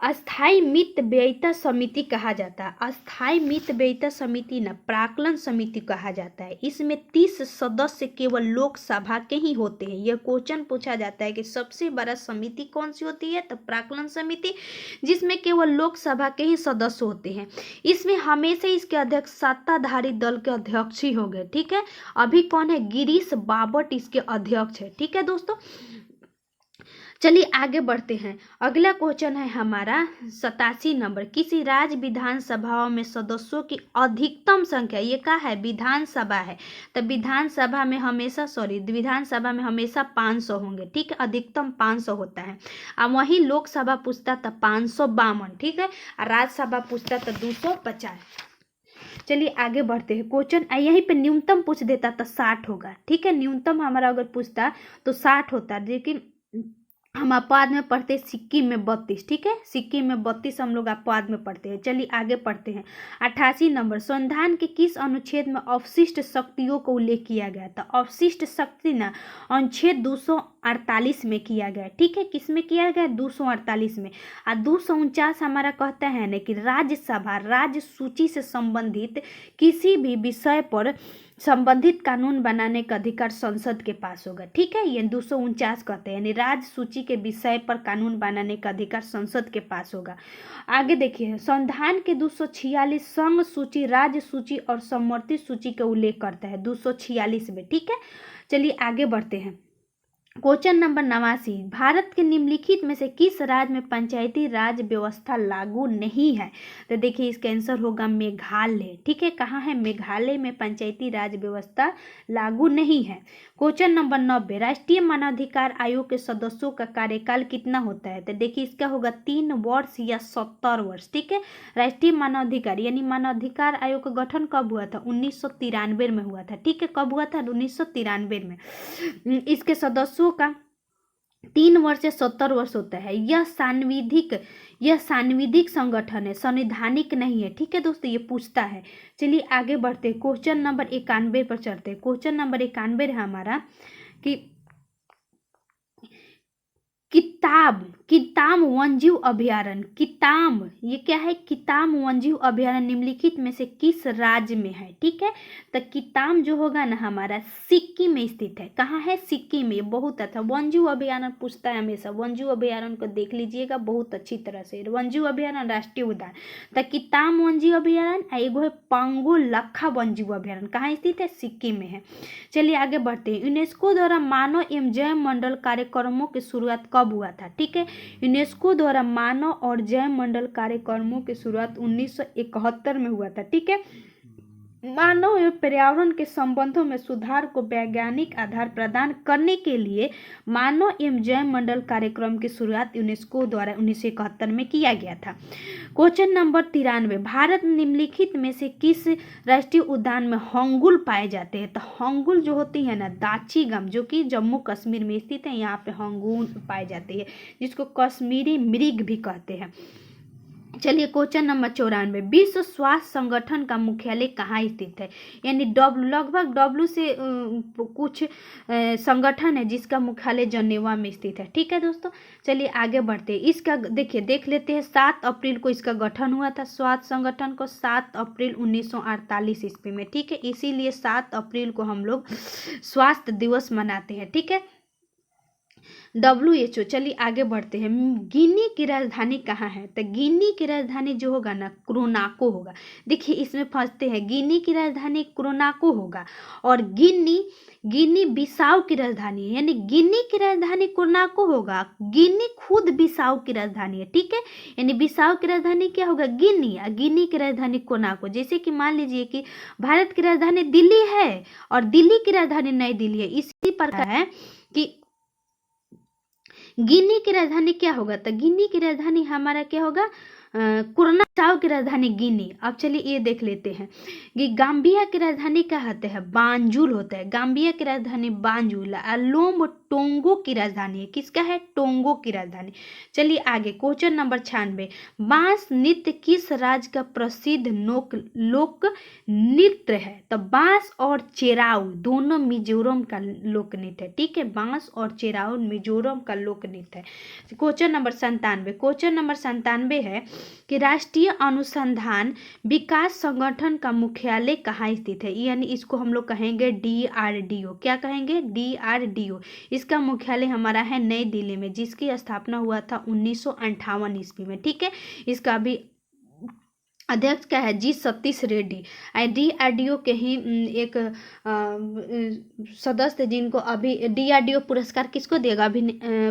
अस्थाई मित व्ययिता समिति कहा जाता है? अस्थाई मित व्ययिता समिति ना प्राक्कलन समिति कहा जाता है। इसमें 30 सदस्य केवल लोकसभा के ही होते हैं। यह क्वेश्चन पूछा जाता है कि सबसे बड़ा समिति कौन सी होती है? तो प्राक्कलन समिति, जिसमें केवल लोकसभा के ही सदस्य होते हैं। इसमें हमेशा इसके अध्यक्ष सत्ताधारी दल के अध्यक्ष ही हो गए, ठीक है। अभी कौन है? गिरीश बापट इसके अध्यक्ष है, ठीक है दोस्तों। चलिए आगे बढ़ते हैं। अगला क्वेश्चन है हमारा 87 नंबर, किसी राज्य विधानसभाओं में सदस्यों की अधिकतम संख्या, ये क्या है? विधानसभा है, तो विधानसभा में हमेशा 500 होंगे, ठीक है, अधिकतम 500 होता है। अब वहीं लोकसभा पूछता तो 552, ठीक है, और राज्यसभा पूछता तो 250। चलिए आगे बढ़ते हैं। क्वेश्चन यहीं पे न्यूनतम पूछ देता तो 60 होगा, ठीक है, न्यूनतम हमारा अगर पूछता तो 60 होता, लेकिन हम अपवाद में पढ़ते हैं सिक्किम में 32, ठीक है, सिक्किम में 32 हम लोग अपवाद में पढ़ते हैं। चलिए आगे पढ़ते हैं। 88 नंबर, संविधान के किस अनुच्छेद में अवशिष्ट शक्तियों को उल्लेख किया गया था? अवशिष्ट शक्ति ना अनुच्छेद 248 में किया गया, ठीक है, किस में किया गया? 248 में। और 249 हमारा कहता है ना कि राज्यसभा राज्य सूची से संबंधित किसी भी विषय पर संबंधित कानून बनाने का अधिकार संसद के पास होगा, ठीक है, ये 249 कहते हैं, यानी राज्य सूची के विषय पर कानून बनाने का अधिकार संसद के पास होगा। आगे देखिए, संविधान के 246 संघ सूची, राज्य सूची और समवर्ती सूची का उल्लेख करता है 246 में, ठीक है। चलिए आगे बढ़ते हैं। क्वेश्चन नंबर 89, भारत के निम्नलिखित में से किस राज्य में पंचायती राज व्यवस्था लागू नहीं है? तो देखिए इसका आंसर होगा मेघालय, ठीक है, कहाँ है? मेघालय में पंचायती राज व्यवस्था लागू नहीं है। क्वेश्चन नंबर 90, राष्ट्रीय मानवाधिकार आयोग के सदस्यों का कार्यकाल कितना होता है? तो देखिए इसका होगा 3 वर्ष या 70 वर्ष, ठीक है। राष्ट्रीय मानवाधिकार यानी मानवाधिकार आयोग का गठन कब हुआ था? 1993 में हुआ था, ठीक है, कब हुआ था? 1993 में। इसके सदस्यों का 3 वर्ष से 70 वर्ष होता है। यह सांविधिक संगठन है, संवैधानिक नहीं है, ठीक है दोस्तों, ये पूछता है। चलिए आगे बढ़ते हैं। क्वेश्चन नंबर 91 पर चलते हैं। क्वेश्चन नंबर 91 है हमारा कि किताम वन्यजीव अभयारण्य, ये क्या है? किताम वन्यजीव अभयारण्य निम्नलिखित में से किस राज्य में है? ठीक है, तो किताम जो होगा ना हमारा सिक्किम में स्थित है। कहाँ है? सिक्किम में। बहुत अच्छा, वन्यजीव अभयारण्य पूछता है हमेशा, वन्यजीव अभयारण्य को देख लीजिएगा बहुत अच्छी तरह से। वन्यजीव अभयारण्य राष्ट्रीय उद्यान, तो किताम वन्यजीव अभयारण्य, एगो है पांगो लखा वन्यजीव अभयारण्य, कहाँ स्थित है? सिक्किम में है। चलिए आगे बढ़ते हैं। यूनेस्को द्वारा मानव एवं जैव मंडल कार्यक्रमों की शुरुआत कब हुआ था? ठीक है, यूनेस्को द्वारा मानव और जैव मंडल कार्यक्रमों की शुरुआत 1971 में हुआ था। ठीक है, मानव एवं पर्यावरण के संबंधों में सुधार को वैज्ञानिक आधार प्रदान करने के लिए मानव एवं जैव मंडल कार्यक्रम की शुरुआत यूनेस्को द्वारा 1971 में किया गया था। क्वेश्चन नंबर 93, भारत निम्नलिखित में से किस राष्ट्रीय उद्यान में हंगुल पाए जाते हैं? तो हंगुल जो होती है ना दाचीगम, जो कि जम्मू कश्मीर में स्थित है, यहाँ पे हंगुल पाए जाते हैं, जिसको कश्मीरी मृग भी कहते हैं। चलिए क्वेश्चन नंबर 94, विश्व स्वास्थ्य संगठन का मुख्यालय कहाँ स्थित है? यानी लगभग डब्ल्यू से कुछ संगठन है जिसका मुख्यालय जेनेवा में स्थित है। ठीक है दोस्तों, चलिए आगे बढ़ते हैं। इसका देखिए देख लेते हैं। 7 अप्रैल को इसका गठन हुआ था, स्वास्थ्य संगठन को 7 अप्रैल 1948 ईस्वी में। ठीक है, इसीलिए 7 अप्रैल को हम लोग स्वास्थ्य दिवस मनाते हैं। ठीक है, WHO। चलिए आगे बढ़ते हैं। गिनी की राजधानी कहाँ है? तो गिनी की राजधानी जो होगा ना क्रोनाको होगा। देखिए इसमें फंसते हैं, गिनी की राजधानी क्रोनाको होगा और गिनी बिसाऊ की राजधानी है, यानी गिनी की राजधानी क्रोनाको होगा, गिनी खुद बिसाऊ की राजधानी है, ठीक है। यानी बिसाऊ की राजधानी क्या होगा? गिनी, और गिनी की राजधानी क्रोनाको। जैसे कि मान लीजिए कि भारत की राजधानी दिल्ली है और दिल्ली की राजधानी नई दिल्ली है, इसी प्रकार है कि गिनी की राजधानी क्या होगा? तो गिनी की राजधानी हमारा क्या होगा? क्रोनाको की राजधानी गिनी। अब चलिए ये देख लेते हैं कि गाम्बिया की राजधानी क्या होता है? बांजुल होता है। गाम्बिया की राजधानी बांजुल। लोम्ब टोंगो की राजधानी है। किसका है? टोंगो की राजधानी। चलिए आगे, क्वेश्चन नंबर 96। बांस नृत्य किस राज्य का प्रसिद्ध लोक नृत्य है? तो बांस और चेराऊ दोनों मिजोरम का लोक नृत्य है, ठीक है। बांस और चेराऊ मिजोरम का लोक नृत्य है। Question number 97। क्वेश्चन नंबर 97 है कि राष्ट्रीय अनुसंधान विकास संगठन का मुख्यालय कहाँ स्थित है? यानी इसको हम लोग कहेंगे DRDO। क्या कहेंगे? DRDO। इसका मुख्यालय हमारा है नई दिल्ली में, जिसकी स्थापना हुआ था 1958 ईस्वी में, ठीक है। इसका भी अध्यक्ष क्या है? जी सतीश रेड्डी। DRDO के ही एक सदस्य जिनको अभी DRDO पुरस्कार किसको देगा? अभी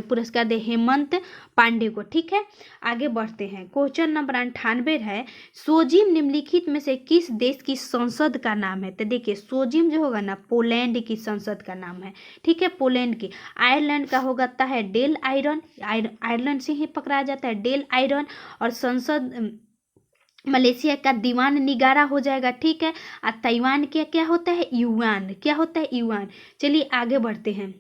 पुरस्कार दे हेमंत पांडे को, ठीक है। आगे बढ़ते हैं। क्वेश्चन नंबर 98 है, सोजिम निम्नलिखित में से किस देश की संसद का नाम है? तो देखिए सोजिम जो होगा ना पोलैंड की संसद का नाम है, ठीक है, पोलैंड की। आयरलैंड का होगा है डेल आयरन, आयरलैंड से ही पकड़ा जाता है डेल आयरन। और संसद मलेशिया का दीवान निगारा हो जाएगा, ठीक है। और ताइवान क्या क्या होता है? युआन। क्या होता है? युआन। चलिए आगे बढ़ते हैं।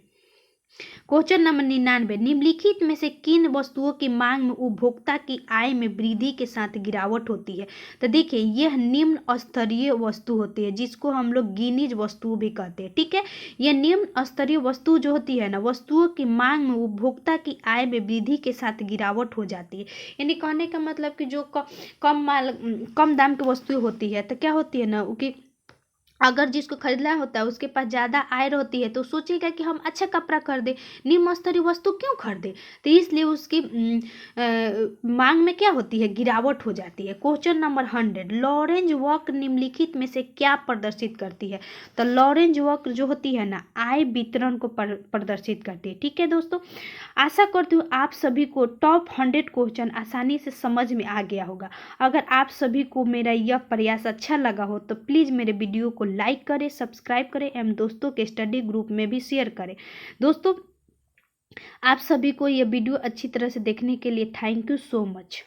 क्वेश्चन नंबर 99, निम्नलिखित में से किन वस्तुओं की मांग में उपभोक्ता की आय में वृद्धि के साथ गिरावट होती है? तो देखिए यह निम्न स्तरीय वस्तु होती है, जिसको हम लोग गिनीज वस्तु भी कहते हैं, ठीक है। यह निम्न स्तरीय वस्तु जो होती है ना, वस्तुओं की मांग में उपभोक्ता की आय में वृद्धि के साथ गिरावट हो जाती है। यानी कहने का मतलब कि जो कम दाम की वस्तु होती है, तो क्या होती है ना कि अगर जिसको खरीदना होता है उसके पास ज़्यादा आय होती है तो सोचेगा कि हम अच्छा कपड़ा खरीदें, निम्न स्तरीय वस्तु क्यों खरीदें, तो इसलिए उसकी मांग में क्या होती है? गिरावट हो जाती है। क्वेश्चन नंबर 100, लॉरेंज वक्र निम्नलिखित में से क्या प्रदर्शित करती है? तो लॉरेंज वक्र जो होती है ना आय वितरण को प्रदर्शित करती है, ठीक है दोस्तों। आशा करती हूँ आप सभी को टॉप 100 क्वेश्चन आसानी से समझ में आ गया होगा। अगर आप सभी को मेरा यह प्रयास अच्छा लगा हो तो प्लीज़ मेरे वीडियो को लाइक करें, सब्सक्राइब करें एवं दोस्तों के स्टडी ग्रुप में भी शेयर करें। दोस्तों आप सभी को यह वीडियो अच्छी तरह से देखने के लिए थैंक यू सो मच।